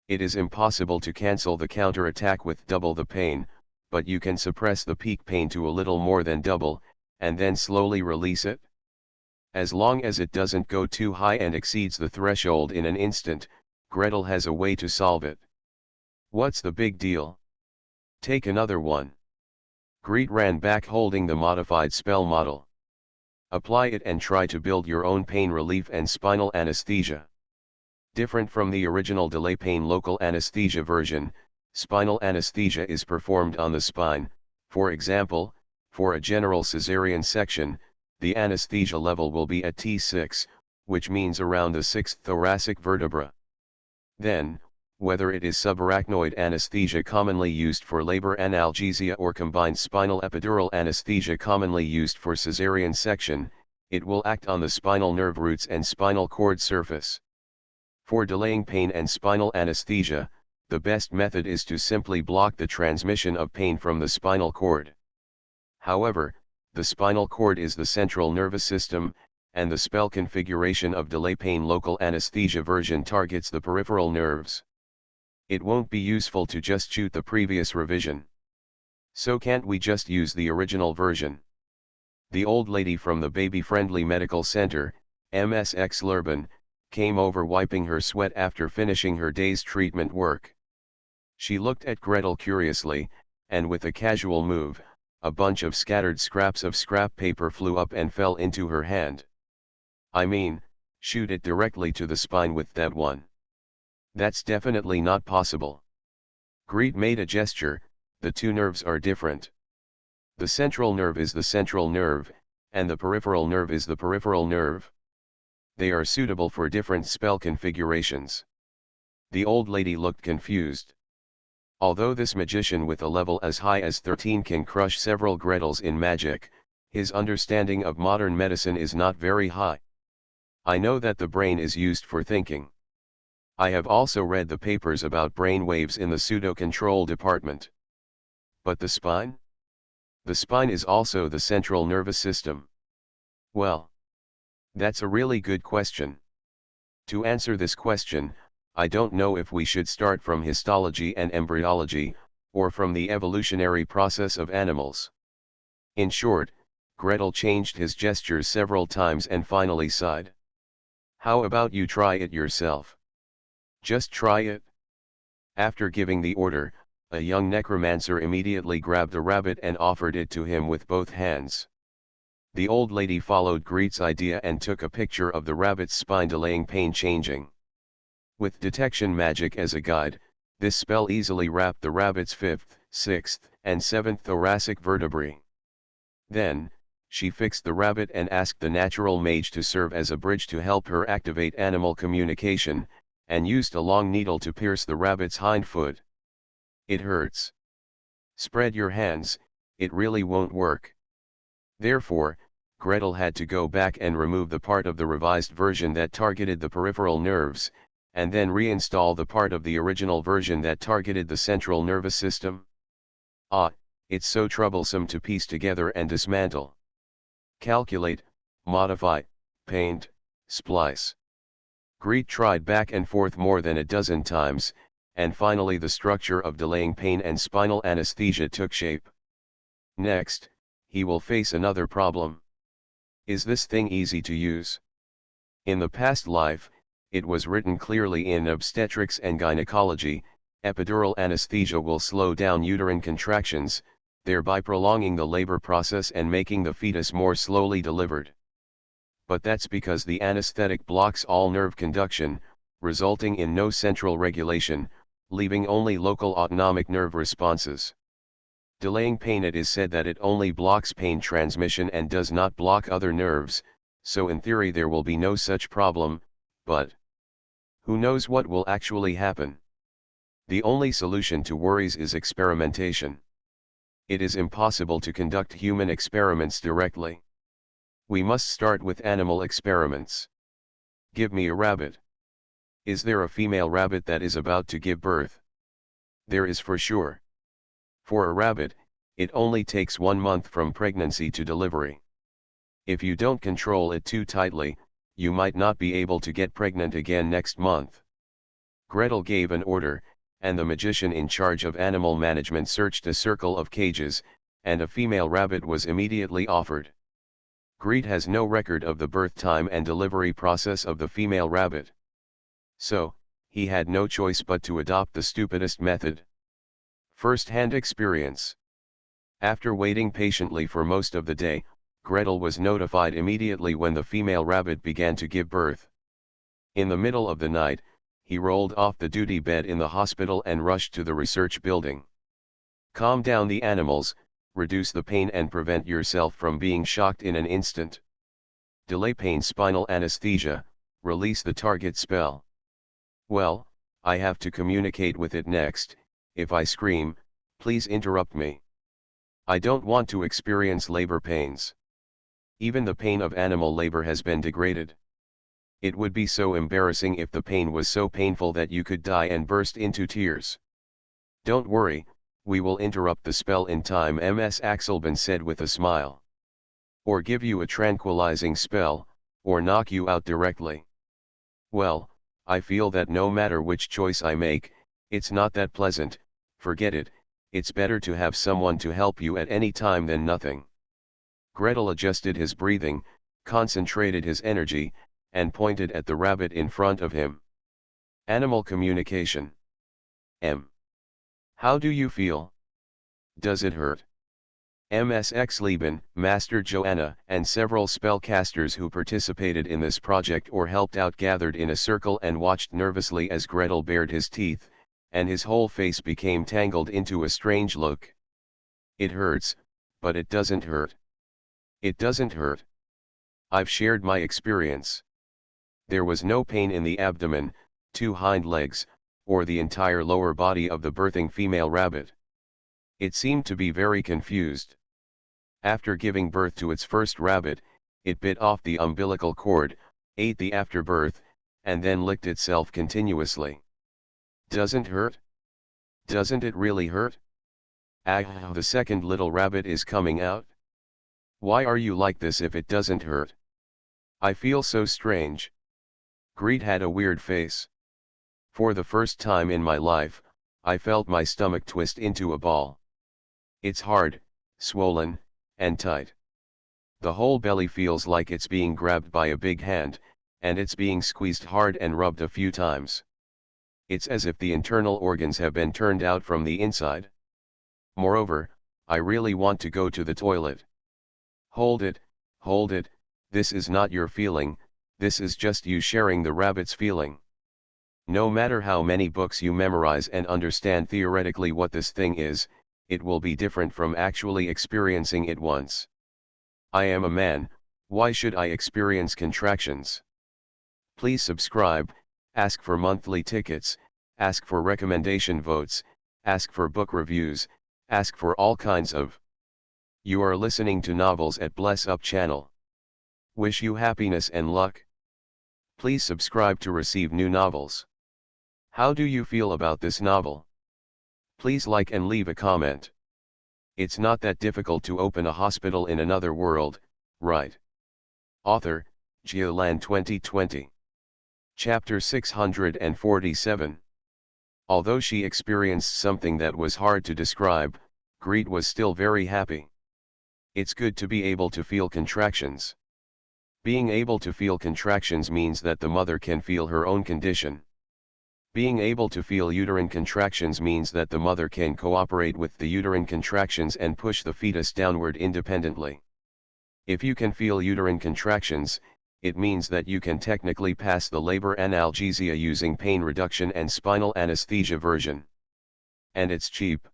It is impossible to cancel the counter-attack with double the pain, but you can suppress the peak pain to a little more than double, and then slowly release it. As long as it doesn't go too high and exceeds the threshold in an instant, Gretel has a way to solve it. What's the big deal? Take another one. Greet ran back holding the modified spell model. Apply it and try to build your own pain relief and spinal anesthesia. Different from the original delay pain local anesthesia version, spinal anesthesia is performed on the spine. For example, for a general cesarean section, the anesthesia level will be at T6, which means around the sixth thoracic vertebra. Then, whether it is subarachnoid anesthesia commonly used for labor analgesia or combined spinal epidural anesthesia commonly used for cesarean section, it will act on the spinal nerve roots and spinal cord surface. For delaying pain and spinal anesthesia, the best method is to simply block the transmission of pain from the spinal cord. However, the spinal cord is the central nervous system, and the spell configuration of delay pain local anesthesia version targets the peripheral nerves. It won't be useful to just shoot the previous revision. So can't we just use the original version? The old lady from the baby-friendly medical center, MSX Lurban, came over wiping her sweat after finishing her day's treatment work. She looked at Gretel curiously, and with a casual move, a bunch of scattered scraps of scrap paper flew up and fell into her hand. I mean, shoot it directly to the spine with that one. That's definitely not possible. Greet made a gesture. The two nerves are different. The central nerve is the central nerve, and the peripheral nerve is the peripheral nerve. They are suitable for different spell configurations. The old lady looked confused. Although this magician with a level as high as 13 can crush several Gretels in magic, his understanding of modern medicine is not very high. I know that the brain is used for thinking. I have also read the papers about brain waves in the pseudo-control department. But the spine? The spine is also the central nervous system. Well, that's a really good question. To answer this question, I don't know if we should start from histology and embryology, or from the evolutionary process of animals. In short, Gretel changed his gestures several times and finally sighed. How about you try it yourself? Just try it. After giving the order, a young necromancer immediately grabbed a rabbit and offered it to him with both hands. The old lady followed Greet's idea and took a picture of the rabbit's spine delaying pain changing. With detection magic as a guide, this spell easily wrapped the rabbit's 5th, 6th, and 7th thoracic vertebrae. Then, she fixed the rabbit and asked the natural mage to serve as a bridge to help her activate animal communication, and used a long needle to pierce the rabbit's hind foot. It hurts. Spread your hands, it really won't work. Therefore, Gretel had to go back and remove the part of the revised version that targeted the peripheral nerves, and then reinstall the part of the original version that targeted the central nervous system. Ah, it's so troublesome to piece together and dismantle. Calculate, modify, paint, splice. Greet tried back and forth more than a dozen times, and finally the structure of delaying pain and spinal anesthesia took shape. Next, he will face another problem. Is this thing easy to use? In the past life, it was written clearly in obstetrics and gynecology, epidural anesthesia will slow down uterine contractions, thereby prolonging the labor process and making the fetus more slowly delivered. But that's because the anesthetic blocks all nerve conduction, resulting in no central regulation, leaving only local autonomic nerve responses. Delaying pain, it is said that it only blocks pain transmission and does not block other nerves, so in theory there will be no such problem, but who knows what will actually happen? The only solution to worries is experimentation. It is impossible to conduct human experiments directly. We must start with animal experiments. Give me a rabbit. Is there a female rabbit that is about to give birth? There is for sure. For a rabbit, it only takes 1 month from pregnancy to delivery. If you don't control it too tightly, you might not be able to get pregnant again next month. Gretel gave an order, and the magician in charge of animal management searched a circle of cages, and a female rabbit was immediately offered. Greet has no record of the birth time and delivery process of the female rabbit. So, he had no choice but to adopt the stupidest method. First-hand experience. After waiting patiently for most of the day, Gretel was notified immediately when the female rabbit began to give birth. In the middle of the night, he rolled off the duty bed in the hospital and rushed to the research building. Calm down the animals, reduce the pain and prevent yourself from being shocked in an instant. Delay pain, spinal anesthesia, release the target spell. Well, I have to communicate with it next. If I scream, please interrupt me. I don't want to experience labor pains. Even the pain of animal labor has been degraded. It would be so embarrassing if the pain was so painful that you could die and burst into tears. Don't worry, we will interrupt the spell in time, Ms. Axelban said with a smile. Or give you a tranquilizing spell, or knock you out directly. Well, I feel that no matter which choice I make, it's not that pleasant. Forget it, it's better to have someone to help you at any time than nothing. Gretel adjusted his breathing, concentrated his energy, and pointed at the rabbit in front of him. Animal communication. M. How do you feel? Does it hurt? Ms. Exleben, Master Joanna, and several spellcasters who participated in this project or helped out gathered in a circle and watched nervously as Gretel bared his teeth, and his whole face became tangled into a strange look. It hurts, but it doesn't hurt. It doesn't hurt. I've shared my experience. There was no pain in the abdomen, 2 hind legs, or the entire lower body of the birthing female rabbit. It seemed to be very confused. After giving birth to its first rabbit, it bit off the umbilical cord, ate the afterbirth, and then licked itself continuously. Doesn't hurt? Doesn't it really hurt? Ah, the second little rabbit is coming out. Why are you like this if it doesn't hurt? I feel so strange. Greet had a weird face. For the first time in my life, I felt my stomach twist into a ball. It's hard, swollen, and tight. The whole belly feels like it's being grabbed by a big hand, and it's being squeezed hard and rubbed a few times. It's as if the internal organs have been turned out from the inside. Moreover, I really want to go to the toilet. Hold it, this is not your feeling, this is just you sharing the rabbit's feeling. No matter how many books you memorize and understand theoretically what this thing is, it will be different from actually experiencing it once. I am a man, why should I experience contractions? Please subscribe, ask for monthly tickets, ask for recommendation votes, ask for book reviews, ask for all kinds of. You are listening to Novels at Bless Up channel. Wish you happiness and luck. Please subscribe to receive new novels. How do you feel about this novel? Please like and leave a comment. It's not that difficult to open a hospital in another world, right? Author, Geoland 2020. Chapter 647. Although she experienced something that was hard to describe, Greet was still very happy. It's good to be able to feel contractions. Being able to feel contractions means that the mother can feel her own condition. Being able to feel uterine contractions means that the mother can cooperate with the uterine contractions and push the fetus downward independently. If you can feel uterine contractions, it means that you can technically pass the labor analgesia using pain reduction and spinal anesthesia version. And it's cheap.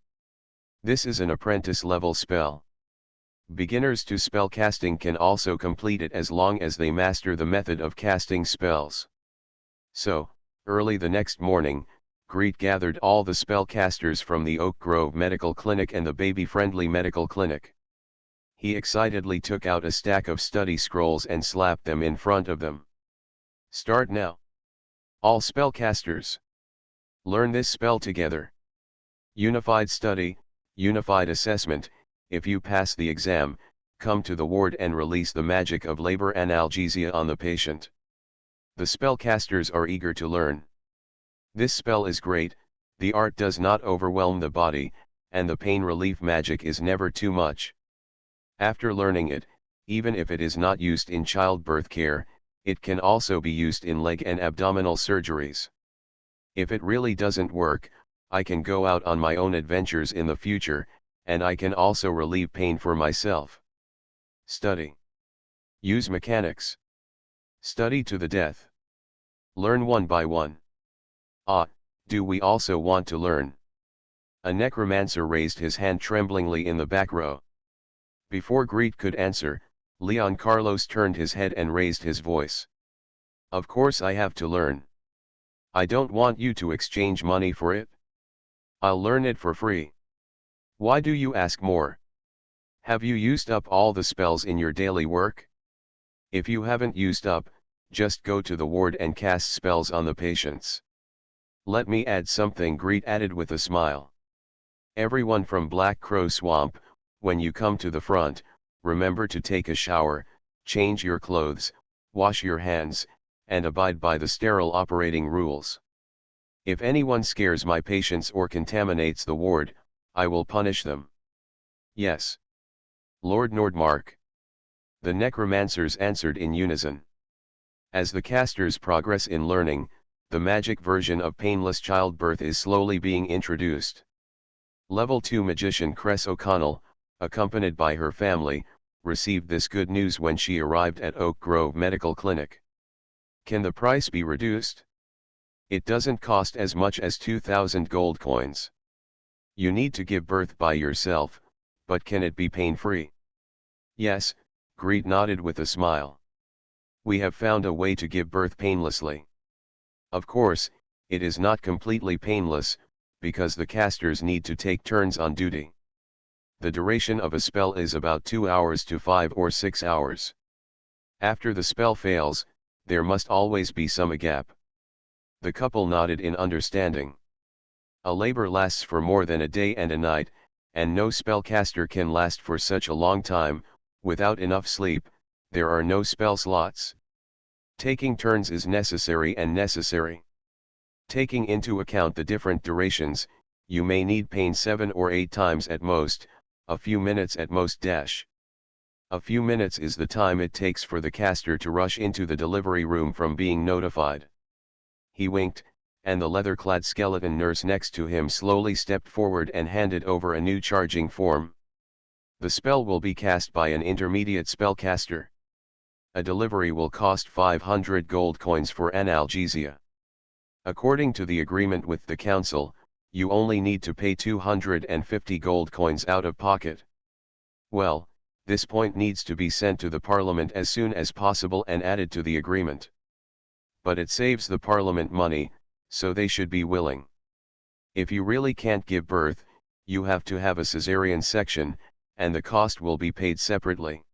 This is an apprentice level spell. Beginners to spell casting can also complete it as long as they master the method of casting spells. So, early the next morning, Greet gathered all the spellcasters from the Oak Grove Medical Clinic and the Baby Friendly Medical Clinic. He excitedly took out a stack of study scrolls and slapped them in front of them. Start now. All spellcasters. Learn this spell together. Unified study, unified assessment. If you pass the exam, come to the ward and release the magic of labor analgesia on the patient. The spellcasters are eager to learn. This spell is great, the art does not overwhelm the body, and the pain relief magic is never too much. After learning it, even if it is not used in childbirth care, it can also be used in leg and abdominal surgeries. If it really doesn't work, I can go out on my own adventures in the future, and I can also relieve pain for myself. Study. Use mechanics. Study to the death. Learn one by one. Ah, do we also want to learn? A necromancer raised his hand tremblingly in the back row. Before Greet could answer, Leon Carlos turned his head and raised his voice. Of course I have to learn. I don't want you to exchange money for it. I'll learn it for free. Why do you ask more? Have you used up all the spells in your daily work? If you haven't used up, just go to the ward and cast spells on the patients. Let me add something, Greet added with a smile. Everyone from Black Crow Swamp, when you come to the front, remember to take a shower, change your clothes, wash your hands, and abide by the sterile operating rules. If anyone scares my patients or contaminates the ward, I will punish them. Yes. Lord Nordmark. The necromancers answered in unison. As the casters progress in learning, the magic version of painless childbirth is slowly being introduced. Level 2 magician Cress O'Connell, accompanied by her family, received this good news when she arrived at Oak Grove Medical Clinic. Can the price be reduced? It doesn't cost as much as 2,000 gold coins. You need to give birth by yourself, but can it be pain-free? Yes, Greet nodded with a smile. We have found a way to give birth painlessly. Of course, it is not completely painless, because the casters need to take turns on duty. The duration of a spell is about 2 hours to 5 or 6 hours. After the spell fails, there must always be some gap. The couple nodded in understanding. A labor lasts for more than a day and a night, and no spellcaster can last for such a long time. Without enough sleep, there are no spell slots. Taking turns is necessary and necessary. Taking into account the different durations, you may need pain 7 or 8 times at most, a few minutes at most dash. A few minutes is the time it takes for the caster to rush into the delivery room from being notified. He winked, and the leather-clad skeleton nurse next to him slowly stepped forward and handed over a new charging form. The spell will be cast by an intermediate spellcaster. A delivery will cost 500 gold coins for analgesia. According to the agreement with the council, you only need to pay 250 gold coins out of pocket. Well, this point needs to be sent to the parliament as soon as possible and added to the agreement. But it saves the parliament money, so they should be willing. If you really can't give birth, you have to have a cesarean section, and the cost will be paid separately.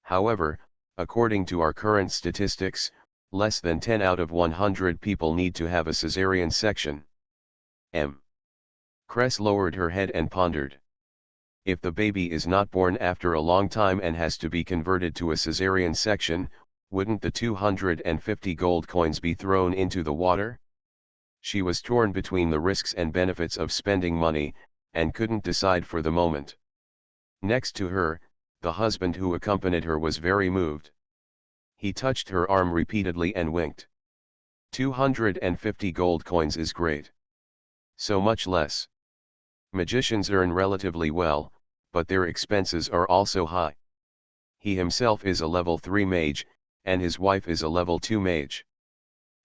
However, according to our current statistics, less than 10 out of 100 people need to have a cesarean section. Cress lowered her head and pondered. If the baby is not born after a long time and has to be converted to a cesarean section, wouldn't the 250 gold coins be thrown into the water? She was torn between the risks and benefits of spending money, and couldn't decide for the moment. Next to her, the husband who accompanied her was very moved. He touched her arm repeatedly and winked. 250 gold coins is great. So much less. Magicians earn relatively well, but their expenses are also high. He himself is a level 3 mage, and his wife is a level 2 mage.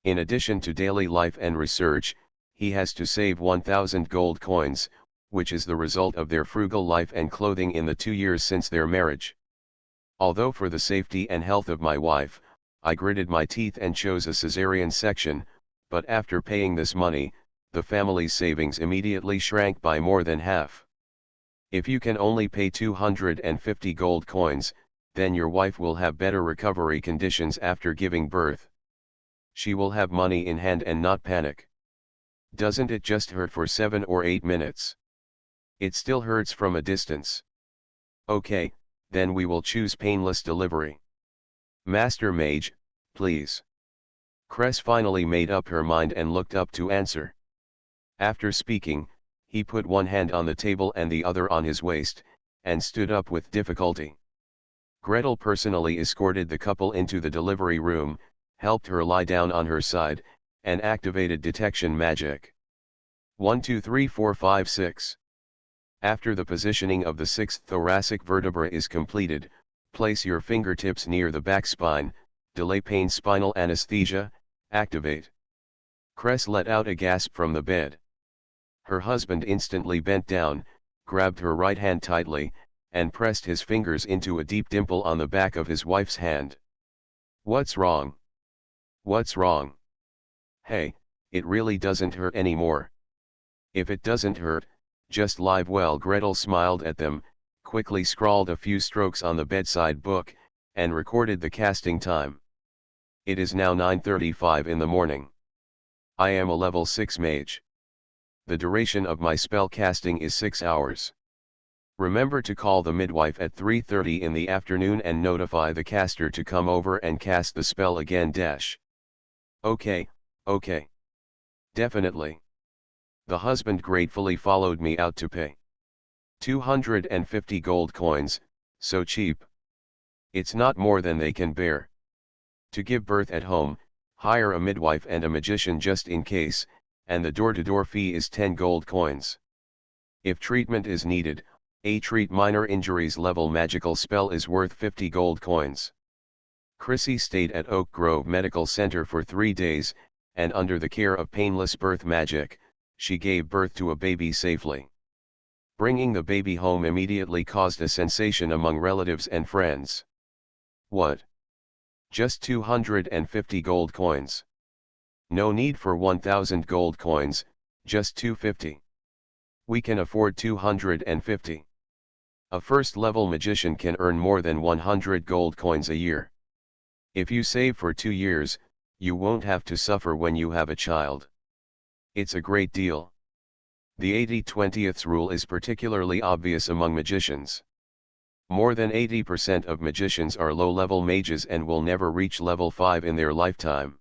In addition to daily life and research, he has to save 1,000 gold coins, which is the result of their frugal life and clothing in the 2 years since their marriage. Although for the safety and health of my wife, I gritted my teeth and chose a cesarean section, but after paying this money, the family's savings immediately shrank by more than half. If you can only pay 250 gold coins, then your wife will have better recovery conditions after giving birth. She will have money in hand and not panic. Doesn't it just hurt for 7 or 8 minutes? It still hurts from a distance. Okay, then we will choose painless delivery. Master Mage, please. Cress finally made up her mind and looked up to answer. After speaking, he put one hand on the table and the other on his waist, and stood up with difficulty. Gretel personally escorted the couple into the delivery room, helped her lie down on her side, and activated detection magic. 1 2 3 4 5 6. After the positioning of the 6th thoracic vertebra is completed, place your fingertips near the back spine, delay pain spinal anesthesia, activate. Cress let out a gasp from the bed. Her husband instantly bent down, grabbed her right hand tightly, and pressed his fingers into a deep dimple on the back of his wife's hand. "What's wrong? What's wrong? Hey, it really doesn't hurt anymore." "If it doesn't hurt, just live well." Gretel smiled at them, quickly scrawled a few strokes on the bedside book, and recorded the casting time. "It is now 9:35 in the morning. I am a level 6 mage. The duration of my spell casting is 6 hours. Remember to call the midwife at 3:30 in the afternoon and notify the caster to come over and cast the spell again. Okay, okay. Definitely." The husband gratefully followed me out to pay 250 gold coins, so cheap. It's not more than they can bear. To give birth at home, hire a midwife and a magician just in case, and the door-to-door fee is 10 gold coins. If treatment is needed, a treat minor injuries level magical spell is worth 50 gold coins. Chrissy stayed at Oak Grove Medical Center for 3 days, and under the care of painless birth magic, she gave birth to a baby safely. Bringing the baby home immediately caused a sensation among relatives and friends. What? Just 250 gold coins? No need for 1,000 gold coins, just 250. We can afford 250. A first-level magician can earn more than 100 gold coins a year. If you save for 2 years, you won't have to suffer when you have a child. It's a great deal. The 80/20 rule is particularly obvious among magicians. More than 80% of magicians are low-level mages and will never reach level 5 in their lifetime.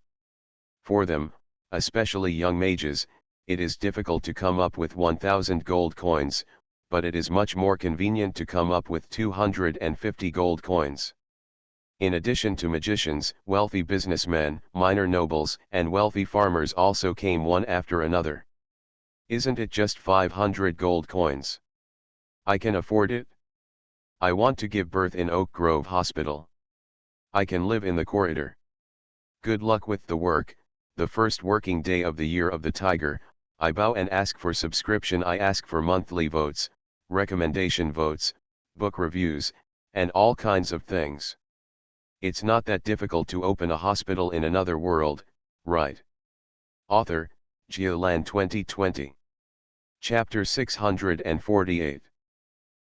For them, especially young mages, it is difficult to come up with 1,000 gold coins, but it is much more convenient to come up with 250 gold coins. In addition to magicians, wealthy businessmen, minor nobles, and wealthy farmers also came one after another. Isn't it just 500 gold coins? I can afford it. I want to give birth in Oak Grove Hospital. I can live in the corridor. Good luck with the work. The first working day of the year of the tiger, I bow and ask for subscription. I ask for monthly votes, recommendation votes, book reviews, and all kinds of things. It's not that difficult to open a hospital in another world, right? Author, Geoland 2020. Chapter 648.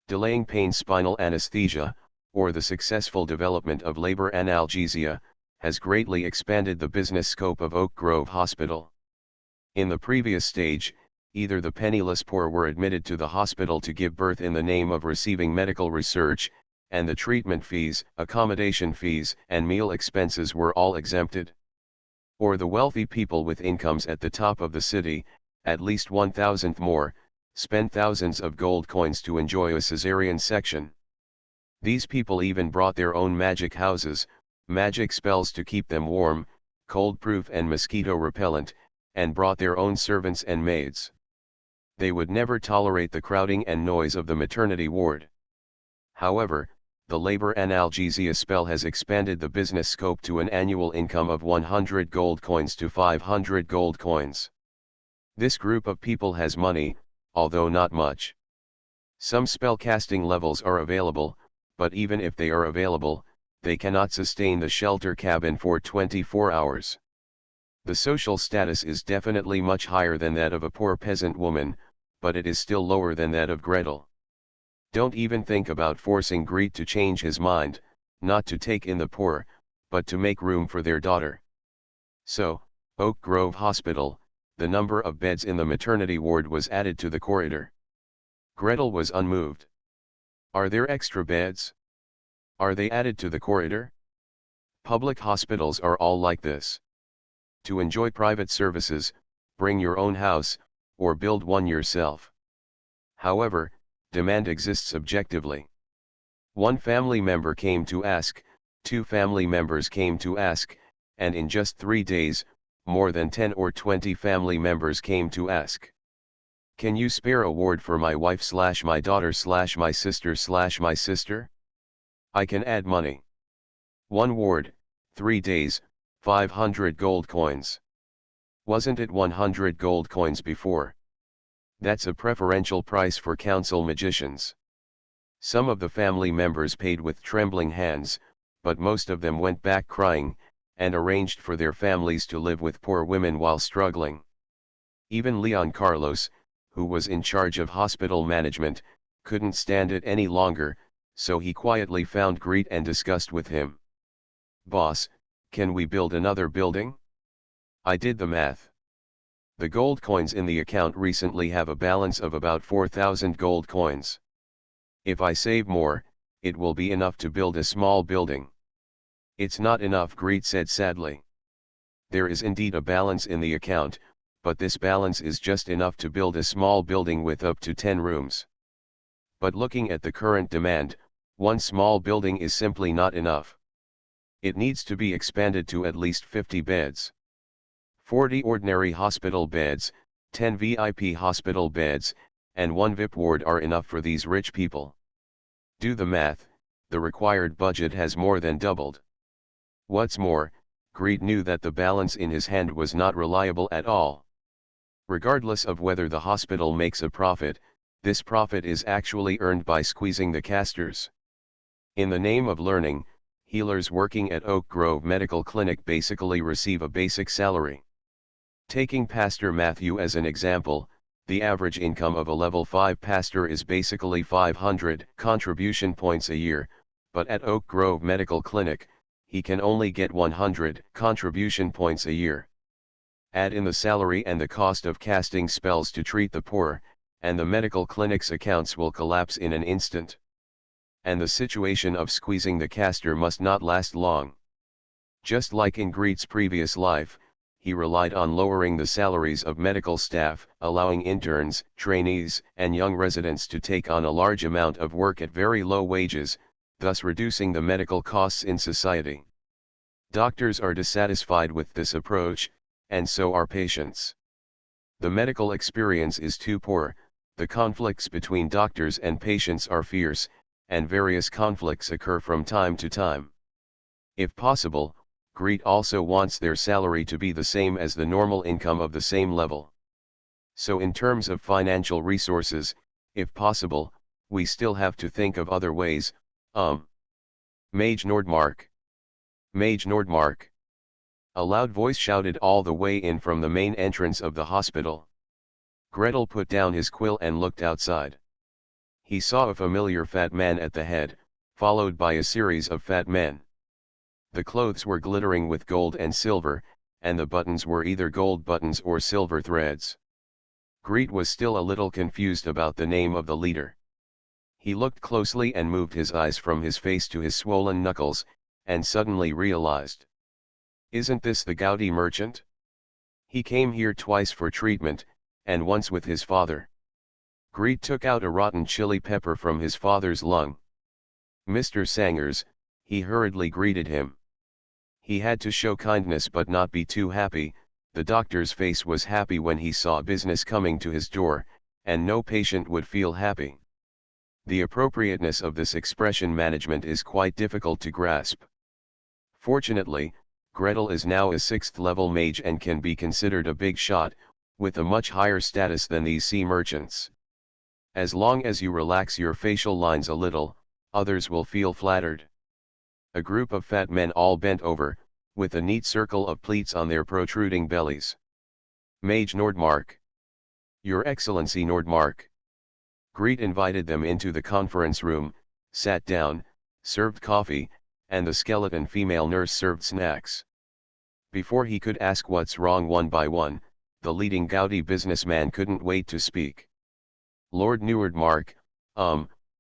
Delaying pain. Spinal anesthesia, or the successful development of labor analgesia, has greatly expanded the business scope of Oak Grove Hospital. In the previous stage, either the penniless poor were admitted to the hospital to give birth in the name of receiving medical research, and the treatment fees, accommodation fees, and meal expenses were all exempted. Or the wealthy people with incomes at the top of the city, at least 1,000th more, spent thousands of gold coins to enjoy a cesarean section. These people even brought their own magic houses, magic spells to keep them warm, cold-proof and mosquito-repellent, and brought their own servants and maids. They would never tolerate the crowding and noise of the maternity ward. However, the labor analgesia spell has expanded the business scope to an annual income of 100 gold coins to 500 gold coins. This group of people has money, although not much. Some spellcasting levels are available, but even if they are available, they cannot sustain the shelter cabin for 24 hours. The social status is definitely much higher than that of a poor peasant woman, but it is still lower than that of Gretel. Don't even think about forcing Greet to change his mind, not to take in the poor, but to make room for their daughter. So, Oak Grove Hospital, the number of beds in the maternity ward was added to the corridor. Gretel was unmoved. Are there extra beds? Are they added to the corridor? Public hospitals are all like this. To enjoy private services, bring your own house, or build one yourself. However, demand exists objectively. One family member came to ask, 2 family members came to ask, and in just 3 days, more than 10 or 20 family members came to ask. Can you spare a ward for my wife / my daughter / my sister / my sister? I can add money. 1 ward, 3 days, 500 gold coins. Wasn't it 100 gold coins before? That's a preferential price for council magicians. Some of the family members paid with trembling hands, but most of them went back crying, and arranged for their families to live with poor women while struggling. Even Leon Carlos, who was in charge of hospital management, couldn't stand it any longer, so he quietly found Greet and discussed with him. "Boss, can we build another building? I did the math. The gold coins in the account recently have a balance of about 4,000 gold coins. If I save more, it will be enough to build a small building." "It's not enough," Greet said sadly. "There is indeed a balance in the account, but this balance is just enough to build a small building with up to 10 rooms. But looking at the current demand, one small building is simply not enough. It needs to be expanded to at least 50 beds. 40 ordinary hospital beds, 10 VIP hospital beds, and 1 VIP ward are enough for these rich people. Do the math, the required budget has more than doubled." What's more, Greet knew that the balance in his hand was not reliable at all. Regardless of whether the hospital makes a profit, this profit is actually earned by squeezing the casters. In the name of learning, healers working at Oak Grove Medical Clinic basically receive a basic salary. Taking Pastor Matthew as an example, the average income of a level 5 pastor is basically 500 contribution points a year, but at Oak Grove Medical Clinic, he can only get 100 contribution points a year. Add in the salary and the cost of casting spells to treat the poor, and the medical clinic's accounts will collapse in an instant. And the situation of squeezing the caster must not last long. Just like in Greet's previous life, he relied on lowering the salaries of medical staff, allowing interns, trainees, and young residents to take on a large amount of work at very low wages, thus reducing the medical costs in society. Doctors are dissatisfied with this approach, and so are patients. The medical experience is too poor, the conflicts between doctors and patients are fierce, and various conflicts occur from time to time. If possible, Greet also wants their salary to be the same as the normal income of the same level. So in terms of financial resources, if possible, we still have to think of other ways. Mage Nordmark. Mage Nordmark. A loud voice shouted all the way in from the main entrance of the hospital. Gretel put down his quill and looked outside. He saw a familiar fat man at the head, followed by a series of fat men. The clothes were glittering with gold and silver, and the buttons were either gold buttons or silver threads. Greet was still a little confused about the name of the leader. He looked closely and moved his eyes from his face to his swollen knuckles, and suddenly realized. Isn't this the Gouty merchant? He came here twice for treatment, and once with his father. Greet took out a rotten chili pepper from his father's lung. "Mr. Sangers," he hurriedly greeted him. He had to show kindness but not be too happy. The doctor's face was happy when he saw business coming to his door, and no patient would feel happy. The appropriateness of this expression management is quite difficult to grasp. Fortunately, Gretel is now a 6th level mage and can be considered a big shot, with a much higher status than these sea merchants. As long as you relax your facial lines a little, others will feel flattered. A group of fat men all bent over, with a neat circle of pleats on their protruding bellies. "Mage Nordmark. Your Excellency Nordmark." Greet invited them into the conference room, sat down, served coffee, and the skeleton female nurse served snacks. Before he could ask what's wrong one by one, the leading Gouty businessman couldn't wait to speak. "Lord Nordmark,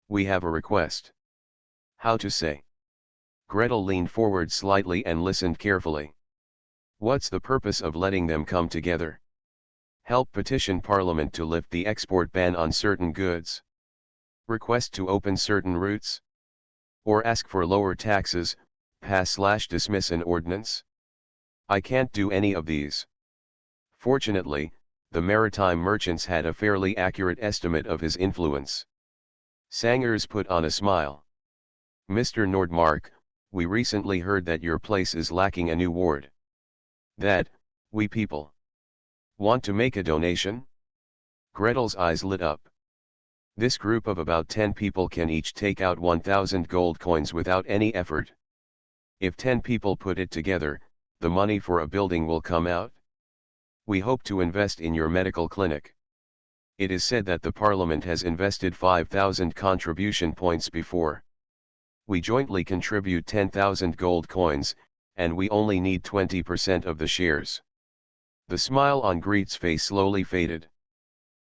we have a request." "How to say?" Gretel leaned forward slightly and listened carefully. "What's the purpose of letting them come together? Help petition Parliament to lift the export ban on certain goods? Request to open certain routes? Or ask for lower taxes, pass/dismiss an ordinance? I can't do any of these." Fortunately, the maritime merchants had a fairly accurate estimate of his influence. Sangers put on a smile. "Mr. Nordmark, we recently heard that your place is lacking a new ward. That, we people Want to make a donation? Gretel's eyes lit up. This group of about 10 people can each take out 1,000 gold coins without any effort. If 10 people put it together, the money for a building will come out. We hope to invest in your medical clinic. It is said that the Parliament has invested 5,000 contribution points before. We jointly contribute 10,000 gold coins, and we only need 20% of the shares. The smile on Greet's face slowly faded.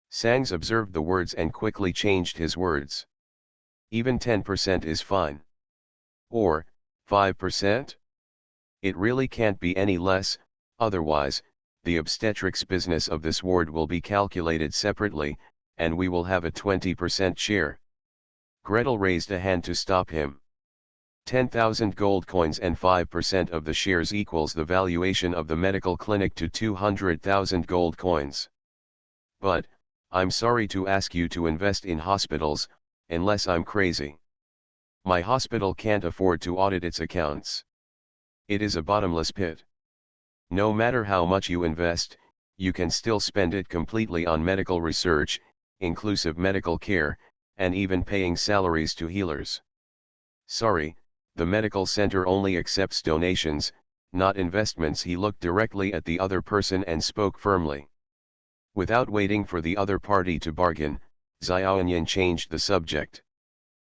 Sangs observed the words and quickly changed his words. Even 10% is fine. Or, 5%? It really can't be any less, otherwise, the obstetrics business of this ward will be calculated separately, and we will have a 20% share. Gretel raised a hand to stop him. 10,000 gold coins and 5% of the shares equals the valuation of the medical clinic to 200,000 gold coins. But, I'm sorry to ask you to invest in hospitals, unless I'm crazy. My hospital can't afford to audit its accounts. It is a bottomless pit. No matter how much you invest, you can still spend it completely on medical research, inclusive medical care, and even paying salaries to healers. Sorry, the medical center only accepts donations, not investments. He looked directly at the other person and spoke firmly. Without waiting for the other party to bargain, Xiaoyan changed the subject.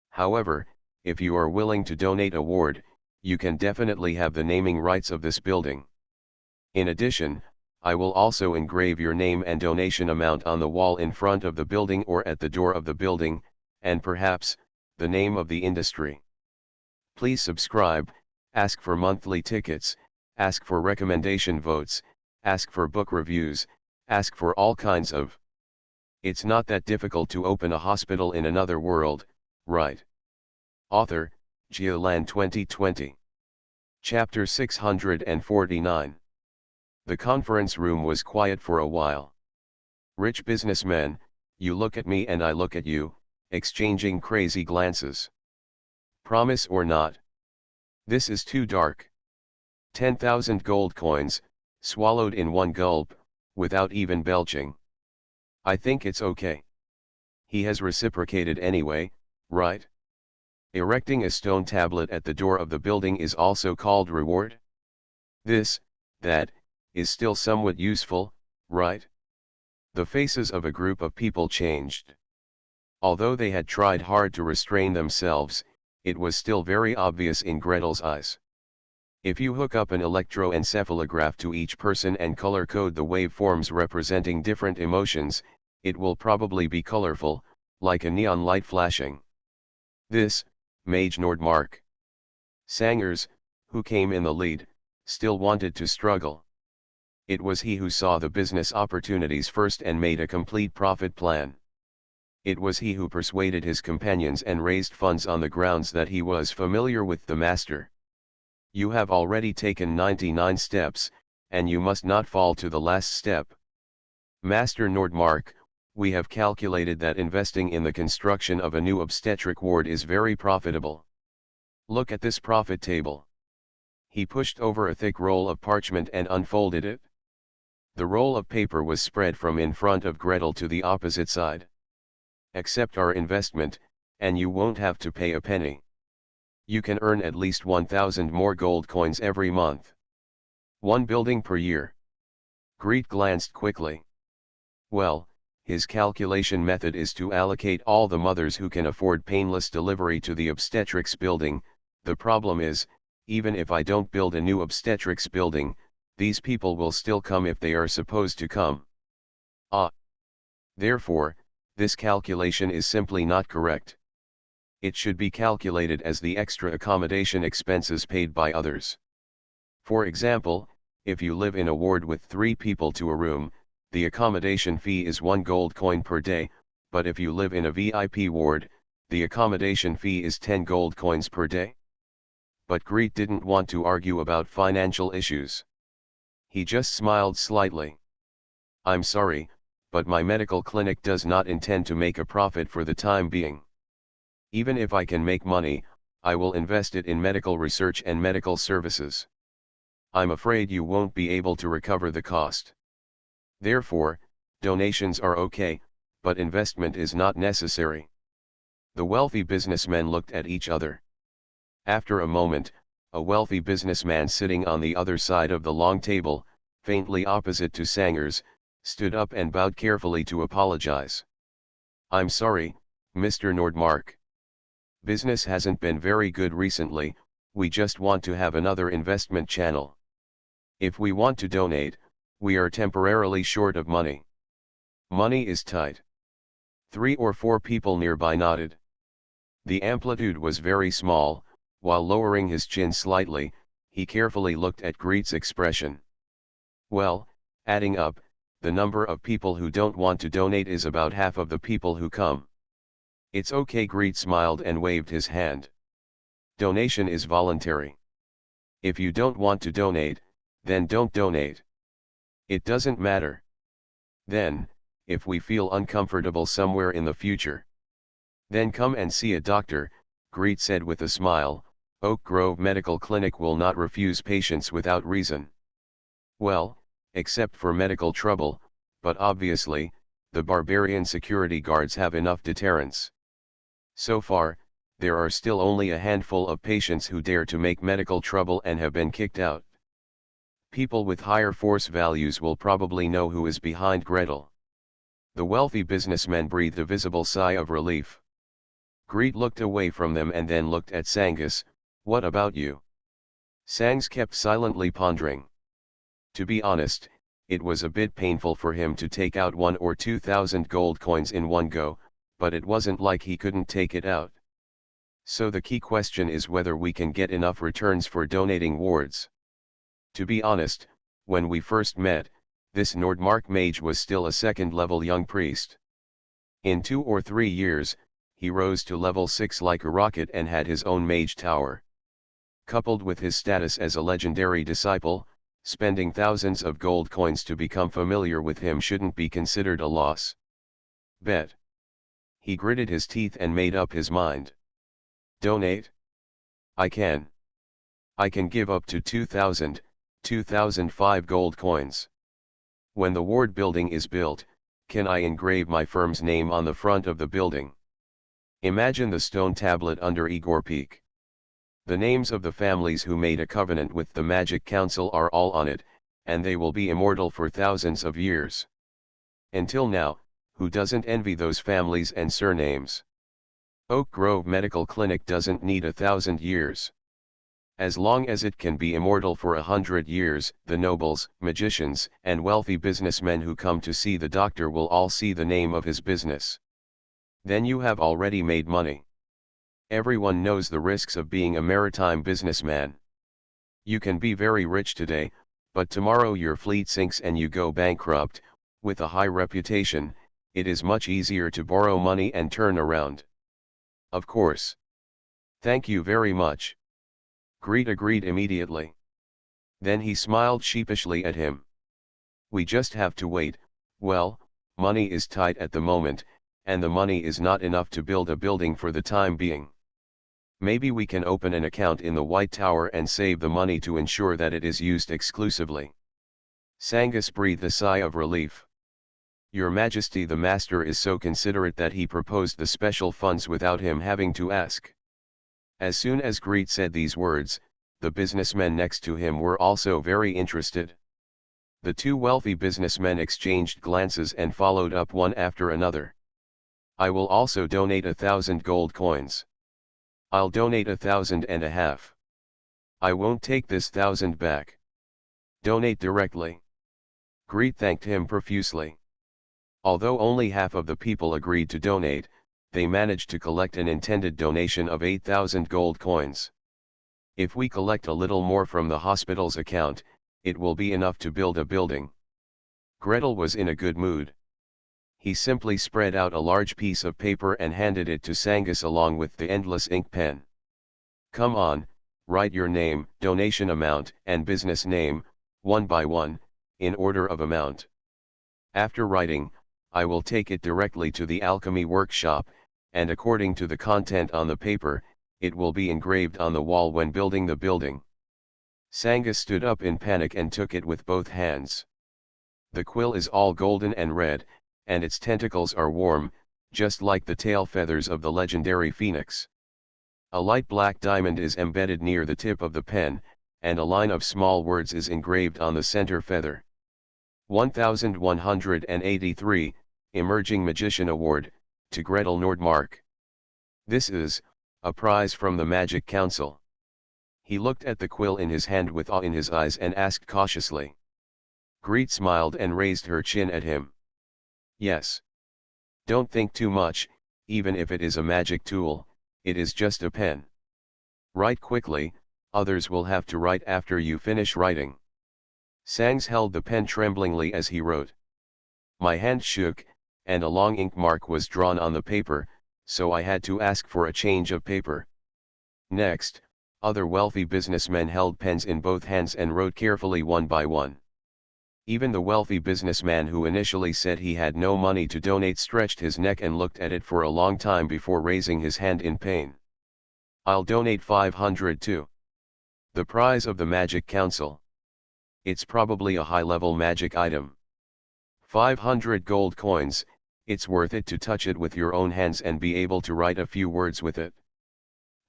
However, if you are willing to donate a ward, you can definitely have the naming rights of this building. In addition, I will also engrave your name and donation amount on the wall in front of the building or at the door of the building, and perhaps, the name of the industry. Please subscribe, ask for monthly tickets, ask for recommendation votes, ask for book reviews, ask for all kinds of. It's not that difficult to open a hospital in another world, right? Author, Jialan 2020. Chapter 649. The conference room was quiet for a while. Rich businessmen, you look at me and I look at you, exchanging crazy glances. Promise or not? This is too dark. 10,000 gold coins, swallowed in one gulp, without even belching. I think it's okay. He has reciprocated anyway, right? Erecting a stone tablet at the door of the building is also called reward. This, that, is still somewhat useful, right? The faces of a group of people changed. Although they had tried hard to restrain themselves, it was still very obvious in Gretel's eyes. If you hook up an electroencephalograph to each person and color code the waveforms representing different emotions, it will probably be colorful, like a neon light flashing. This, Mage Nordmark. Sangers, who came in the lead, still wanted to struggle. It was he who saw the business opportunities first and made a complete profit plan. It was he who persuaded his companions and raised funds on the grounds that he was familiar with the master. You have already taken 99 steps, and you must not fall to the last step. Master Nordmark, we have calculated that investing in the construction of a new obstetric ward is very profitable. Look at this profit table. He pushed over a thick roll of parchment and unfolded it. The roll of paper was spread from in front of Gretel to the opposite side. Accept our investment, and you won't have to pay a penny. You can earn at least 1,000 more gold coins every month. One building per year. Greet glanced quickly. Well, his calculation method is to allocate all the mothers who can afford painless delivery to the obstetrics building. The problem is, even if I don't build a new obstetrics building, these people will still come if they are supposed to come. Therefore, this calculation is simply not correct. It should be calculated as the extra accommodation expenses paid by others. For example, if you live in a ward with 3 people to a room, the accommodation fee is 1 gold coin per day, but if you live in a VIP ward, the accommodation fee is 10 gold coins per day. But Greet didn't want to argue about financial issues. He just smiled slightly. I'm sorry, but my medical clinic does not intend to make a profit for the time being. Even if I can make money, I will invest it in medical research and medical services. I'm afraid you won't be able to recover the cost. Therefore, donations are okay, but investment is not necessary. The wealthy businessmen looked at each other. After a moment, a wealthy businessman sitting on the other side of the long table, faintly opposite to Sanger's, stood up and bowed carefully to apologize. "I'm sorry, Mr. Nordmark. Business hasn't been very good recently, we just want to have another investment channel. If we want to donate, we are temporarily short of money. Money is tight." 3 or 4 people nearby nodded. The amplitude was very small. While lowering his chin slightly, he carefully looked at Greet's expression. "Well, adding up, the number of people who don't want to donate is about half of the people who come." "It's okay," Greet smiled and waved his hand. "Donation is voluntary. If you don't want to donate, then don't donate. It doesn't matter. Then, if we feel uncomfortable somewhere in the future, then come and see a doctor," Greet said with a smile. "Oak Grove Medical Clinic will not refuse patients without reason. Well, except for medical trouble, but obviously, the barbarian security guards have enough deterrence. So far, there are still only a handful of patients who dare to make medical trouble and have been kicked out. People with higher force values will probably know who is behind Gretel." The wealthy businessmen breathed a visible sigh of relief. Greet looked away from them and then looked at Sangus. "What about you?" Sangs kept silently pondering. To be honest, it was a bit painful for him to take out 1 or 2,000 gold coins in one go, but it wasn't like he couldn't take it out. "So the key question is whether we can get enough returns for donating wards. To be honest, when we first met, this Nordmark mage was still a second-level young priest. In 2 or 3 years, he rose to level 6 like a rocket and had his own mage tower. Coupled with his status as a legendary disciple, spending thousands of gold coins to become familiar with him shouldn't be considered a loss. Bet." He gritted his teeth and made up his mind. "Donate? I can. I can give up to 2,000, 2,005 gold coins. When the ward building is built, can I engrave my firm's name on the front of the building? Imagine the stone tablet under Igor Peak. The names of the families who made a covenant with the Magic Council are all on it, and they will be immortal for thousands of years. Until now, who doesn't envy those families and surnames? Oak Grove Medical Clinic doesn't need 1,000 years. As long as it can be immortal for 100 years, the nobles, magicians, and wealthy businessmen who come to see the doctor will all see the name of his business. Then you have already made money. Everyone knows the risks of being a maritime businessman. You can be very rich today, but tomorrow your fleet sinks and you go bankrupt. With a high reputation, it is much easier to borrow money and turn around." "Of course. Thank you very much." Greet agreed immediately. Then he smiled sheepishly at him. "We just have to wait. Well, money is tight at the moment, and the money is not enough to build a building for the time being. Maybe we can open an account in the White Tower and save the money to ensure that it is used exclusively." Sangus breathed a sigh of relief. "Your Majesty the Master is so considerate that he proposed the special funds without him having to ask." As soon as Greet said these words, the businessmen next to him were also very interested. The 2 wealthy businessmen exchanged glances and followed up one after another. "I will also donate 1,000 gold coins." "I'll donate 1,500. I won't take this 1,000 back." "Donate directly." Greet thanked him profusely. Although only half of the people agreed to donate, they managed to collect an intended donation of 8,000 gold coins. "If we collect a little more from the hospital's account, it will be enough to build a building." Gretel was in a good mood. He simply spread out a large piece of paper and handed it to Sangus along with the endless ink pen. "Come on, write your name, donation amount, and business name, one by one, in order of amount. After writing, I will take it directly to the alchemy workshop, and according to the content on the paper, it will be engraved on the wall when building the building." Sangus stood up in panic and took it with both hands. The quill is all golden and red, and its tentacles are warm, just like the tail feathers of the legendary phoenix. A light black diamond is embedded near the tip of the pen, and a line of small words is engraved on the center feather. 1183, Emerging Magician Award, to Gretel Nordmark. This is a prize from the Magic Council. He looked at the quill in his hand with awe in his eyes and asked cautiously. Greet smiled and raised her chin at him. Yes. Don't think too much, even if it is a magic tool, it is just a pen. Write quickly, others will have to write after you finish writing. Sangs held the pen tremblingly as he wrote. My hand shook, and a long ink mark was drawn on the paper, so I had to ask for a change of paper. Next, other wealthy businessmen held pens in both hands and wrote carefully one by one. Even the wealthy businessman who initially said he had no money to donate stretched his neck and looked at it for a long time before raising his hand in pain. I'll donate 500 too. The prize of the Magic Council. It's probably a high-level magic item. 500 gold coins, it's worth it to touch it with your own hands and be able to write a few words with it.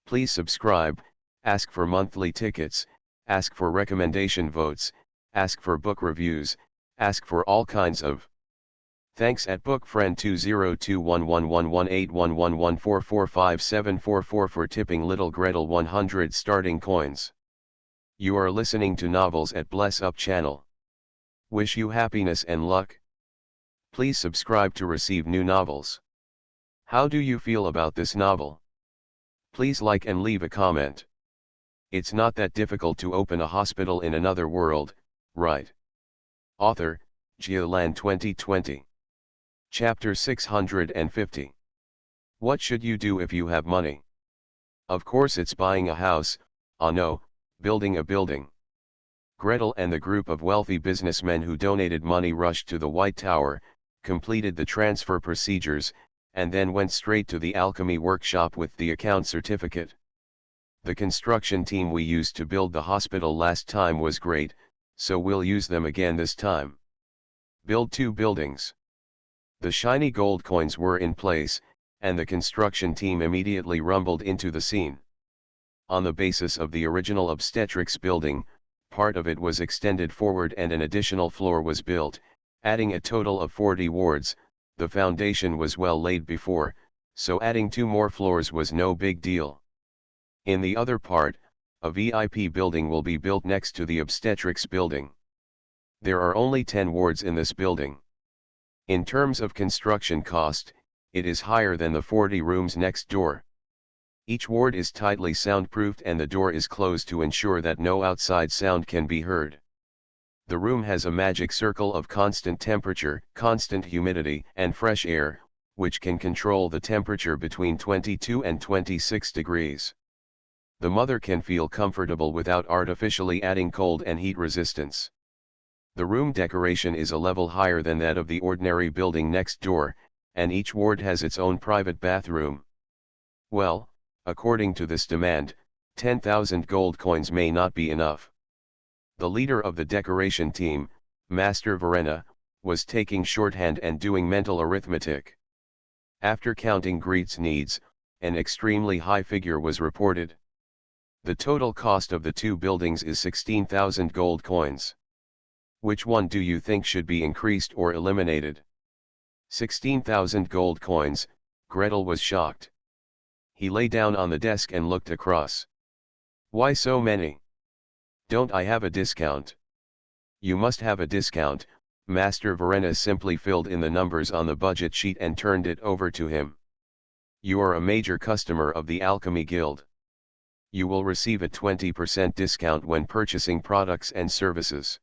Please subscribe, ask for monthly tickets, ask for recommendation votes, ask for book reviews, ask for all kinds of. Thanks at bookfriend202111181114457444 for tipping Little Gretel 100 starting coins. You are listening to Novels at Bless Up channel. Wish you happiness and luck. Please subscribe to receive new novels. How do you feel about this novel? Please like and leave a comment. It's not that difficult to open a hospital in another world, right? Author, Geoland 2020. Chapter 650. What should you do if you have money? Of course it's buying a house, no, building a building. Gretel and the group of wealthy businessmen who donated money rushed to the White Tower, completed the transfer procedures, and then went straight to the alchemy workshop with the account certificate. The construction team we used to build the hospital last time was great, so we'll use them again this time. Build 2 buildings. The shiny gold coins were in place, and the construction team immediately rumbled into the scene. On the basis of the original obstetrics building, part of it was extended forward and an additional floor was built, adding a total of 40 wards. The foundation was well laid before, so adding 2 more floors was no big deal. In the other part, a VIP building will be built next to the obstetrics building. There are only 10 wards in this building. In terms of construction cost, it is higher than the 40 rooms next door. Each ward is tightly soundproofed and the door is closed to ensure that no outside sound can be heard. The room has a magic circle of constant temperature, constant humidity, and fresh air, which can control the temperature between 22 and 26 degrees. The mother can feel comfortable without artificially adding cold and heat resistance. The room decoration is a level higher than that of the ordinary building next door, and each ward has its own private bathroom. Well, according to this demand, 10,000 gold coins may not be enough. The leader of the decoration team, Master Verena, was taking shorthand and doing mental arithmetic. After counting Greet's needs, an extremely high figure was reported. The total cost of the 2 buildings is 16,000 gold coins. Which one do you think should be increased or eliminated? 16,000 gold coins, Gretel was shocked. He lay down on the desk and looked across. Why so many? Don't I have a discount? You must have a discount. Master Verena simply filled in the numbers on the budget sheet and turned it over to him. You are a major customer of the Alchemy Guild. You will receive a 20% discount when purchasing products and services.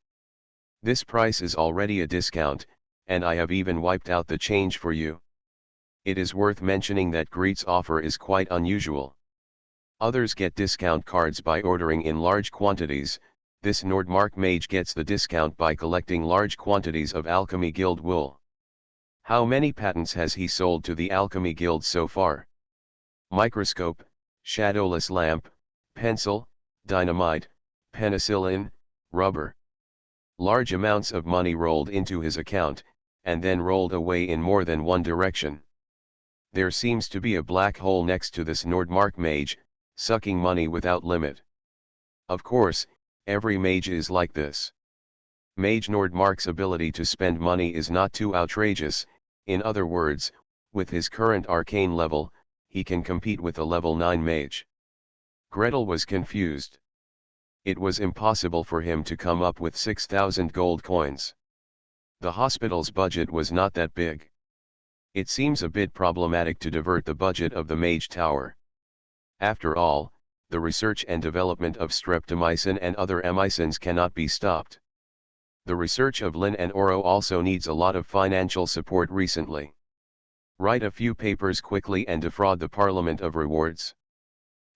This price is already a discount, and I have even wiped out the change for you. It is worth mentioning that Greet's offer is quite unusual. Others get discount cards by ordering in large quantities. This Nordmark mage gets the discount by collecting large quantities of Alchemy Guild wool. How many patents has he sold to the Alchemy Guild so far? Microscope, shadowless lamp, pencil, dynamite, penicillin, rubber. Large amounts of money rolled into his account, and then rolled away in more than one direction. There seems to be a black hole next to this Nordmark mage, sucking money without limit. Of course, every mage is like this. Mage Nordmark's ability to spend money is not too outrageous. In other words, with his current arcane level, he can compete with a level 9 mage. Gretel was confused. It was impossible for him to come up with 6,000 gold coins. The hospital's budget was not that big. It seems a bit problematic to divert the budget of the Mage Tower. After all, the research and development of streptomycin and other amycins cannot be stopped. The research of Lin and Oro also needs a lot of financial support recently. Write a few papers quickly and defraud the Parliament of rewards.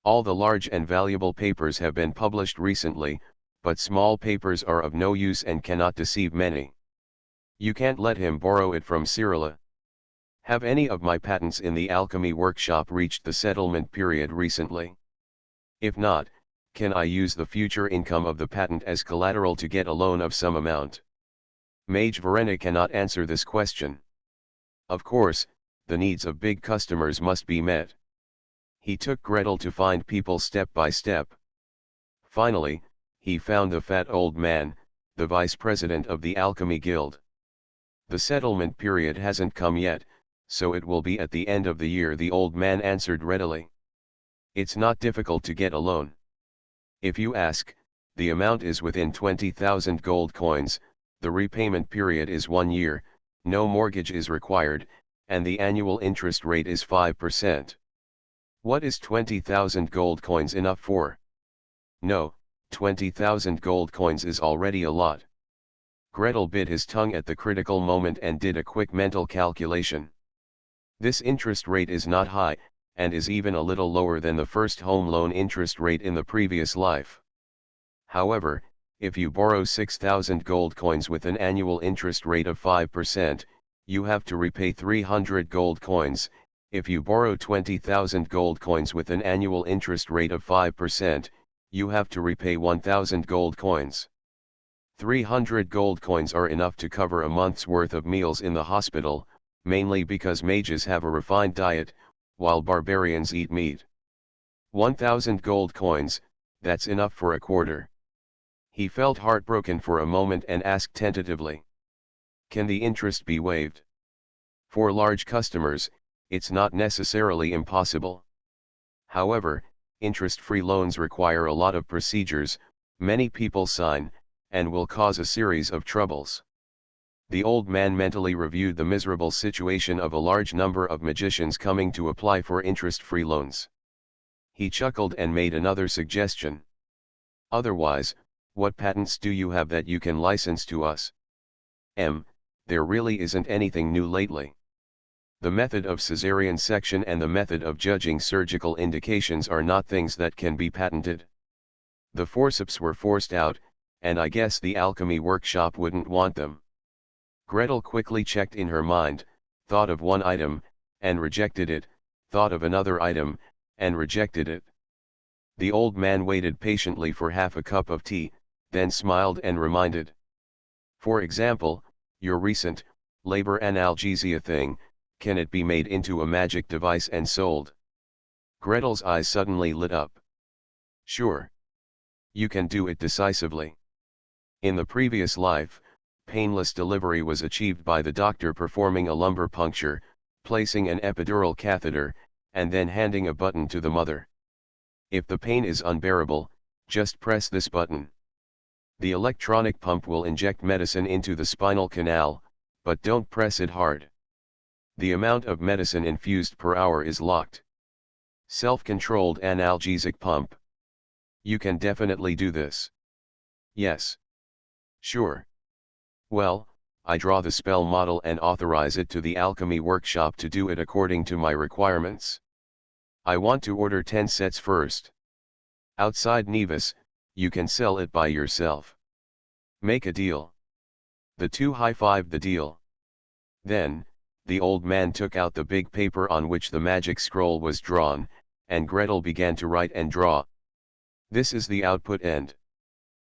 All the large and valuable papers have been published recently, but small papers are of no use and cannot deceive many. You can't let him borrow it from Cyrilla. Have any of my patents in the alchemy workshop reached the settlement period recently? If not, can I use the future income of the patent as collateral to get a loan of some amount? Mage Verena cannot answer this question. Of course, the needs of big customers must be met. He took Gretel to find people step by step. Finally, he found the fat old man, the vice president of the Alchemy Guild. The settlement period hasn't come yet, so it will be at the end of the year, the old man answered readily. It's not difficult to get a loan. If you ask, the amount is within 20,000 gold coins, the repayment period is 1 year, no mortgage is required, and the annual interest rate is 5%. What is 20,000 gold coins enough for? No, 20,000 gold coins is already a lot. Gretel bit his tongue at the critical moment and did a quick mental calculation. This interest rate is not high, and is even a little lower than the first home loan interest rate in the previous life. However, if you borrow 6,000 gold coins with an annual interest rate of 5%, you have to repay 300 gold coins. If you borrow 20,000 gold coins with an annual interest rate of 5%, you have to repay 1,000 gold coins. 300 gold coins are enough to cover a month's worth of meals in the hospital, mainly because mages have a refined diet, while barbarians eat meat. 1,000 gold coins, that's enough for a quarter. He felt heartbroken for a moment and asked tentatively, "Can the interest be waived?" For large customers, it's not necessarily impossible. However, interest-free loans require a lot of procedures, many people sign, and will cause a series of troubles. The old man mentally reviewed the miserable situation of a large number of magicians coming to apply for interest-free loans. He chuckled and made another suggestion. "Otherwise, what patents do you have that you can license to us?" There really isn't anything new lately. The method of caesarean section and the method of judging surgical indications are not things that can be patented. The forceps were forced out, and I guess the alchemy workshop wouldn't want them. Gretel quickly checked in her mind, thought of one item, and rejected it, thought of another item, and rejected it. The old man waited patiently for half a cup of tea, then smiled and reminded. "For example, your recent, labor analgesia thing, can it be made into a magic device and sold?" Gretel's eyes suddenly lit up. "Sure. You can do it decisively. In the previous life, painless delivery was achieved by the doctor performing a lumbar puncture, placing an epidural catheter, and then handing a button to the mother. If the pain is unbearable, just press this button. The electronic pump will inject medicine into the spinal canal, but don't press it hard. The amount of medicine infused per hour is locked. Self-controlled analgesic pump. You can definitely do this." "Yes. Sure. Well, I draw the spell model and authorize it to the alchemy workshop to do it according to my requirements. I want to order 10 sets first. Outside Nevis, you can sell it by yourself. Make a deal." The two high-fived the deal. Then, the old man took out the big paper on which the magic scroll was drawn, and Gretel began to write and draw. "This is the output end.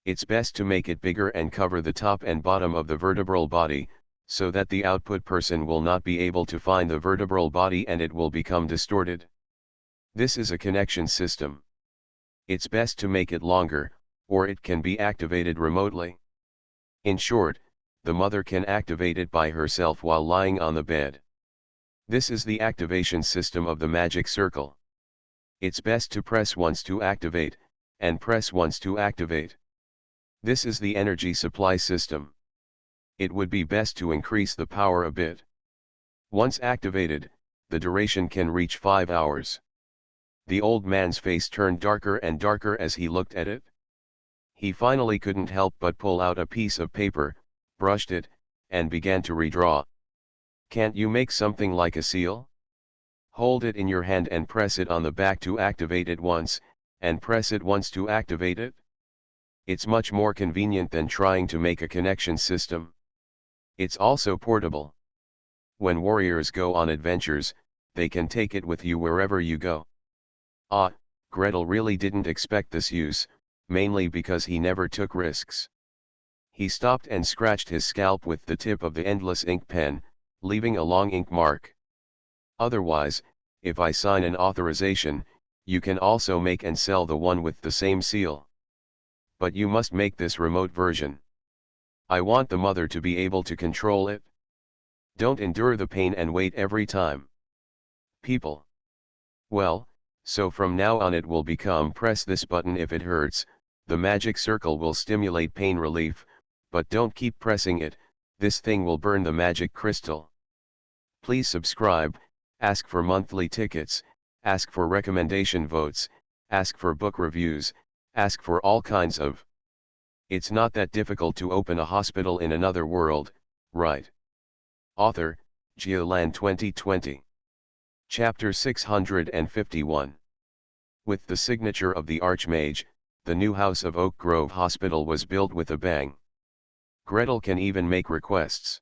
It's best to make it bigger and cover the top and bottom of the vertebral body, so that the output person will not be able to find the vertebral body and it will become distorted. This is a connection system. It's best to make it longer, or it can be activated remotely. In short, the mother can activate it by herself while lying on the bed. This is the activation system of the magic circle. It's best to press once to activate, and press once to activate. This is the energy supply system. It would be best to increase the power a bit. Once activated, the duration can reach 5 hours. The old man's face turned darker and darker as he looked at it. He finally couldn't help but pull out a piece of paper, brushed it, and began to redraw. Can't you make something like a seal? Hold it in your hand and press it on the back to activate it once, and press it once to activate it. It's much more convenient than trying to make a connection system. It's also portable. When warriors go on adventures, they can take it with you wherever you go. Ah, Gretel really didn't expect this use, mainly because he never took risks. He stopped and scratched his scalp with the tip of the endless ink pen, leaving a long ink mark. Otherwise, if I sign an authorization, you can also make and sell the one with the same seal. But you must make this remote version. I want the mother to be able to control it. Don't endure the pain and wait every time. People. Well, so from now on it will become press this button if it hurts, the magic circle will stimulate pain relief, but don't keep pressing it, this thing will burn the magic crystal. Please subscribe, ask for monthly tickets, ask for recommendation votes, ask for book reviews, ask for all kinds of. It's not that difficult to open a hospital in another world, right? Author, Geoland 2020. Chapter 651. With the signature of the Archmage, the new House of Oak Grove Hospital was built with a bang. Gretel can even make requests.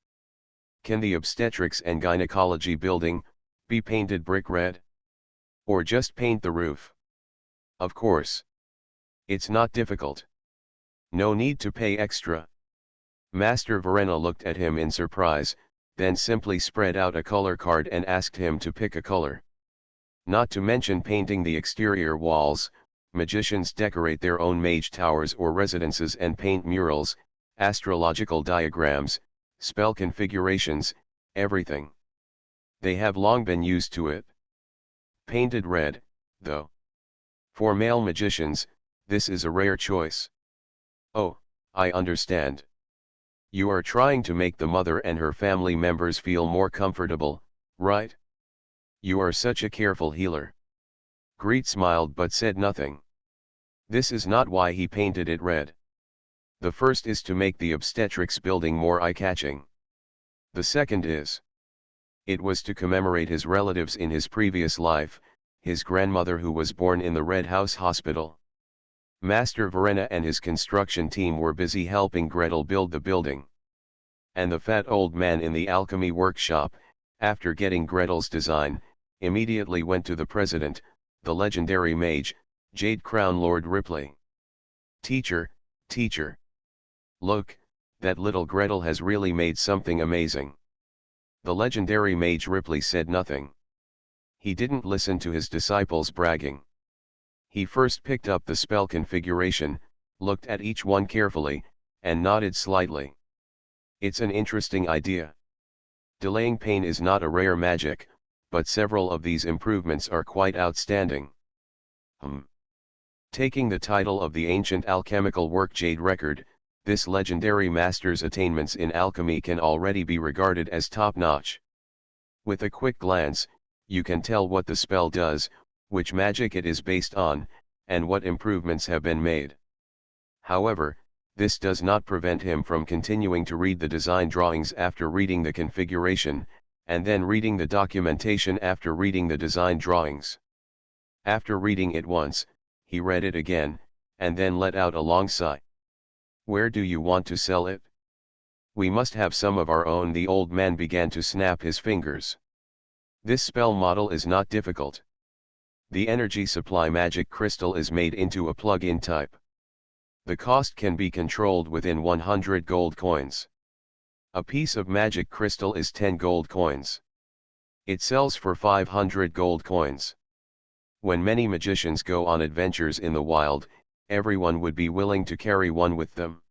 Can the obstetrics and gynecology building be painted brick red? Or just paint the roof? Of course. It's not difficult. No need to pay extra. Master Verena looked at him in surprise, then simply spread out a color card and asked him to pick a color. Not to mention painting the exterior walls, magicians decorate their own mage towers or residences and paint murals, astrological diagrams, spell configurations, everything. They have long been used to it. Painted red, though. For male magicians, this is a rare choice. Oh, I understand. You are trying to make the mother and her family members feel more comfortable, right? You are such a careful healer. Greet smiled but said nothing. This is not why he painted it red. The first is to make the obstetrics building more eye-catching. The second is, it was to commemorate his relatives in his previous life, his grandmother who was born in the Red House Hospital. Master Verena and his construction team were busy helping Gretel build the building. And the fat old man in the alchemy workshop, after getting Gretel's design, immediately went to the president, the legendary mage, Jade Crown Lord Ripley. Teacher, teacher. Look, that little Gretel has really made something amazing. The legendary mage Ripley said nothing. He didn't listen to his disciples bragging. He first picked up the spell configuration, looked at each one carefully, and nodded slightly. It's an interesting idea. Delaying pain is not a rare magic, but several of these improvements are quite outstanding. Taking the title of the ancient alchemical work Jade Record, this legendary master's attainments in alchemy can already be regarded as top-notch. With a quick glance, you can tell what the spell does, which magic it is based on, and what improvements have been made. However, this does not prevent him from continuing to read the design drawings after reading the configuration, and then reading the documentation after reading the design drawings. After reading it once, he read it again, and then let out a long sigh. Where do you want to sell it? We must have some of our own. The old man began to snap his fingers. This spell model is not difficult. The energy supply magic crystal is made into a plug-in type. The cost can be controlled within 100 gold coins. A piece of magic crystal is 10 gold coins. It sells for 500 gold coins. When many magicians go on adventures in the wild, everyone would be willing to carry one with them.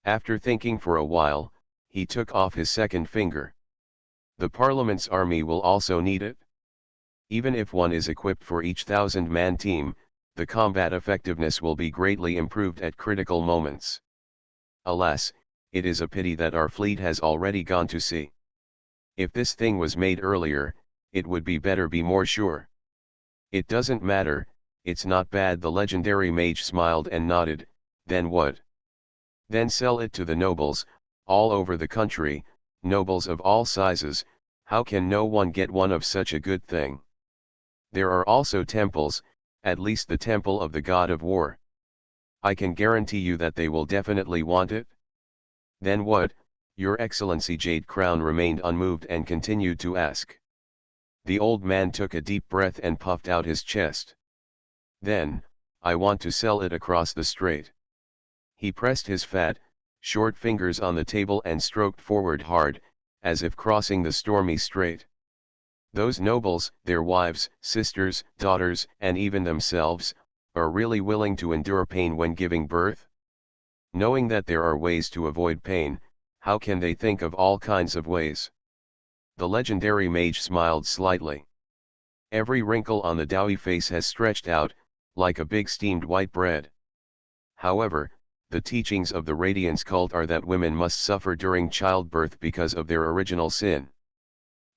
After thinking for a while, he took off his second finger. The Parliament's army will also need it. Even if one is equipped for each 1,000-man team, the combat effectiveness will be greatly improved at critical moments. Alas, it is a pity that our fleet has already gone to sea. If this thing was made earlier, it would be better, be more sure. It doesn't matter, it's not bad. The legendary mage smiled and nodded. Then what? Then sell it to the nobles, all over the country, nobles of all sizes. How can no one get one of such a good thing? There are also temples, at least the temple of the god of war. I can guarantee you that they will definitely want it. Then what? Your Excellency? Jade Crown remained unmoved and continued to ask. The old man took a deep breath and puffed out his chest. Then, I want to sell it across the strait. He pressed his fat, short fingers on the table and stroked forward hard, as if crossing the stormy strait. Those nobles, their wives, sisters, daughters, and even themselves, are really willing to endure pain when giving birth? Knowing that there are ways to avoid pain, how can they think of all kinds of ways? The legendary mage smiled slightly. Every wrinkle on the doughy face has stretched out, like a big steamed white bread. However, the teachings of the Radiance cult are that women must suffer during childbirth because of their original sin.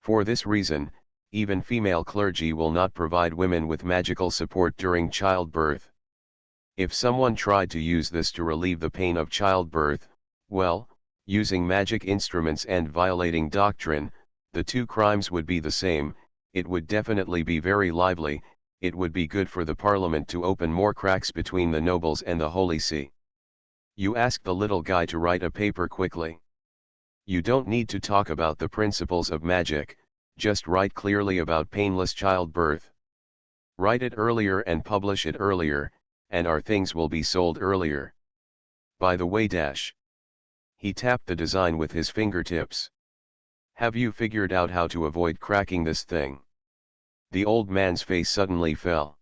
For this reason, even female clergy will not provide women with magical support during childbirth. If someone tried to use this to relieve the pain of childbirth, well, using magic instruments and violating doctrine, the two crimes would be the same. It would definitely be very lively. It would be good for the Parliament to open more cracks between the nobles and the Holy See. You ask the little guy to write a paper quickly. You don't need to talk about the principles of magic, just write clearly about painless childbirth. Write it earlier and publish it earlier, and our things will be sold earlier. By the way, he tapped the design with his fingertips. Have you figured out how to avoid cracking this thing? The old man's face suddenly fell.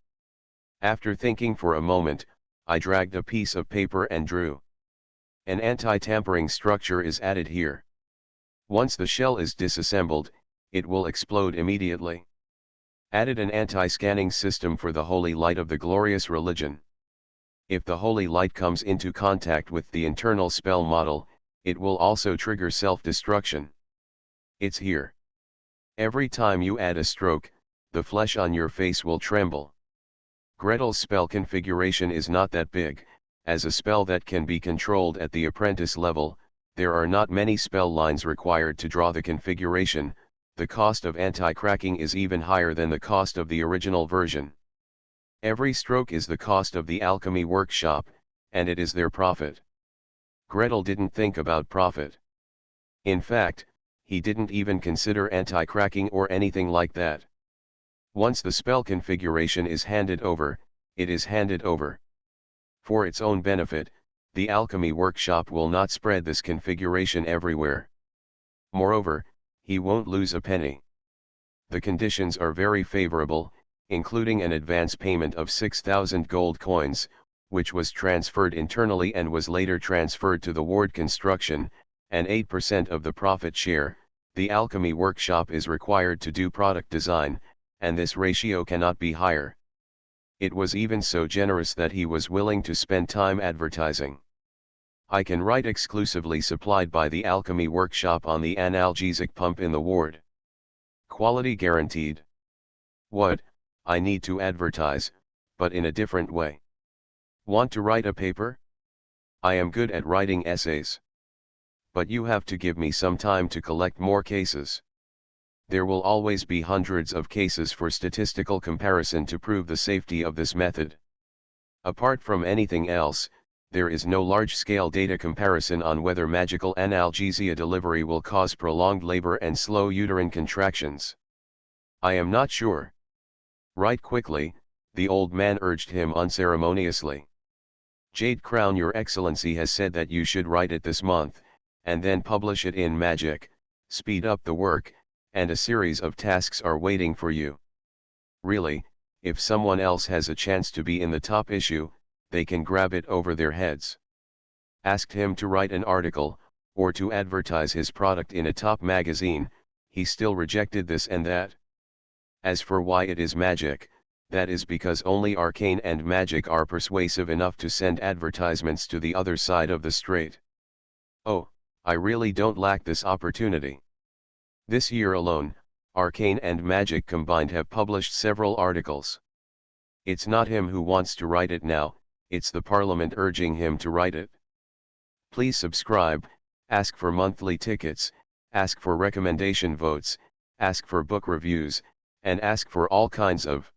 After thinking for a moment, I dragged a piece of paper and drew. An anti-tampering structure is added here. Once the shell is disassembled, it will explode immediately. Added an anti-scanning system for the holy light of the glorious religion. If the holy light comes into contact with the internal spell model, it will also trigger self-destruction. It's here. Every time you add a stroke, the flesh on your face will tremble. Gretel's spell configuration is not that big. As a spell that can be controlled at the apprentice level, there are not many spell lines required to draw the configuration. The cost of anti-cracking is even higher than the cost of the original version. Every stroke is the cost of the alchemy workshop, and it is their profit. Gretel didn't think about profit. In fact, he didn't even consider anti-cracking or anything like that. Once the spell configuration is handed over, it is handed over. For its own benefit, the alchemy workshop will not spread this configuration everywhere. Moreover, he won't lose a penny. The conditions are very favorable, including an advance payment of 6,000 gold coins, which was transferred internally and was later transferred to the ward construction, and 8% of the profit share. The alchemy workshop is required to do product design, and this ratio cannot be higher. It was even so generous that he was willing to spend time advertising. I can write exclusively supplied by the alchemy workshop on the analgesic pump in the ward. Quality guaranteed. What? I need to advertise, but in a different way. Want to write a paper? I am good at writing essays. But you have to give me some time to collect more cases. There will always be hundreds of cases for statistical comparison to prove the safety of this method. Apart from anything else, there is no large-scale data comparison on whether magical analgesia delivery will cause prolonged labor and slow uterine contractions. I am not sure. Write quickly, the old man urged him unceremoniously. Jade Crown, Your Excellency has said that you should write it this month, and then publish it in Magic, speed up the work, and a series of tasks are waiting for you. Really, if someone else has a chance to be in the top issue, they can grab it over their heads. Asked him to write an article, or to advertise his product in a top magazine, he still rejected this and that. As for why it is Magic, that is because only Arcane and Magic are persuasive enough to send advertisements to the other side of the strait. Oh, I really don't lack this opportunity. This year alone, Arcane and Magic combined have published several articles. It's not him who wants to write it now, it's the Parliament urging him to write it. Please subscribe, ask for monthly tickets, ask for recommendation votes, ask for book reviews, and ask for all kinds of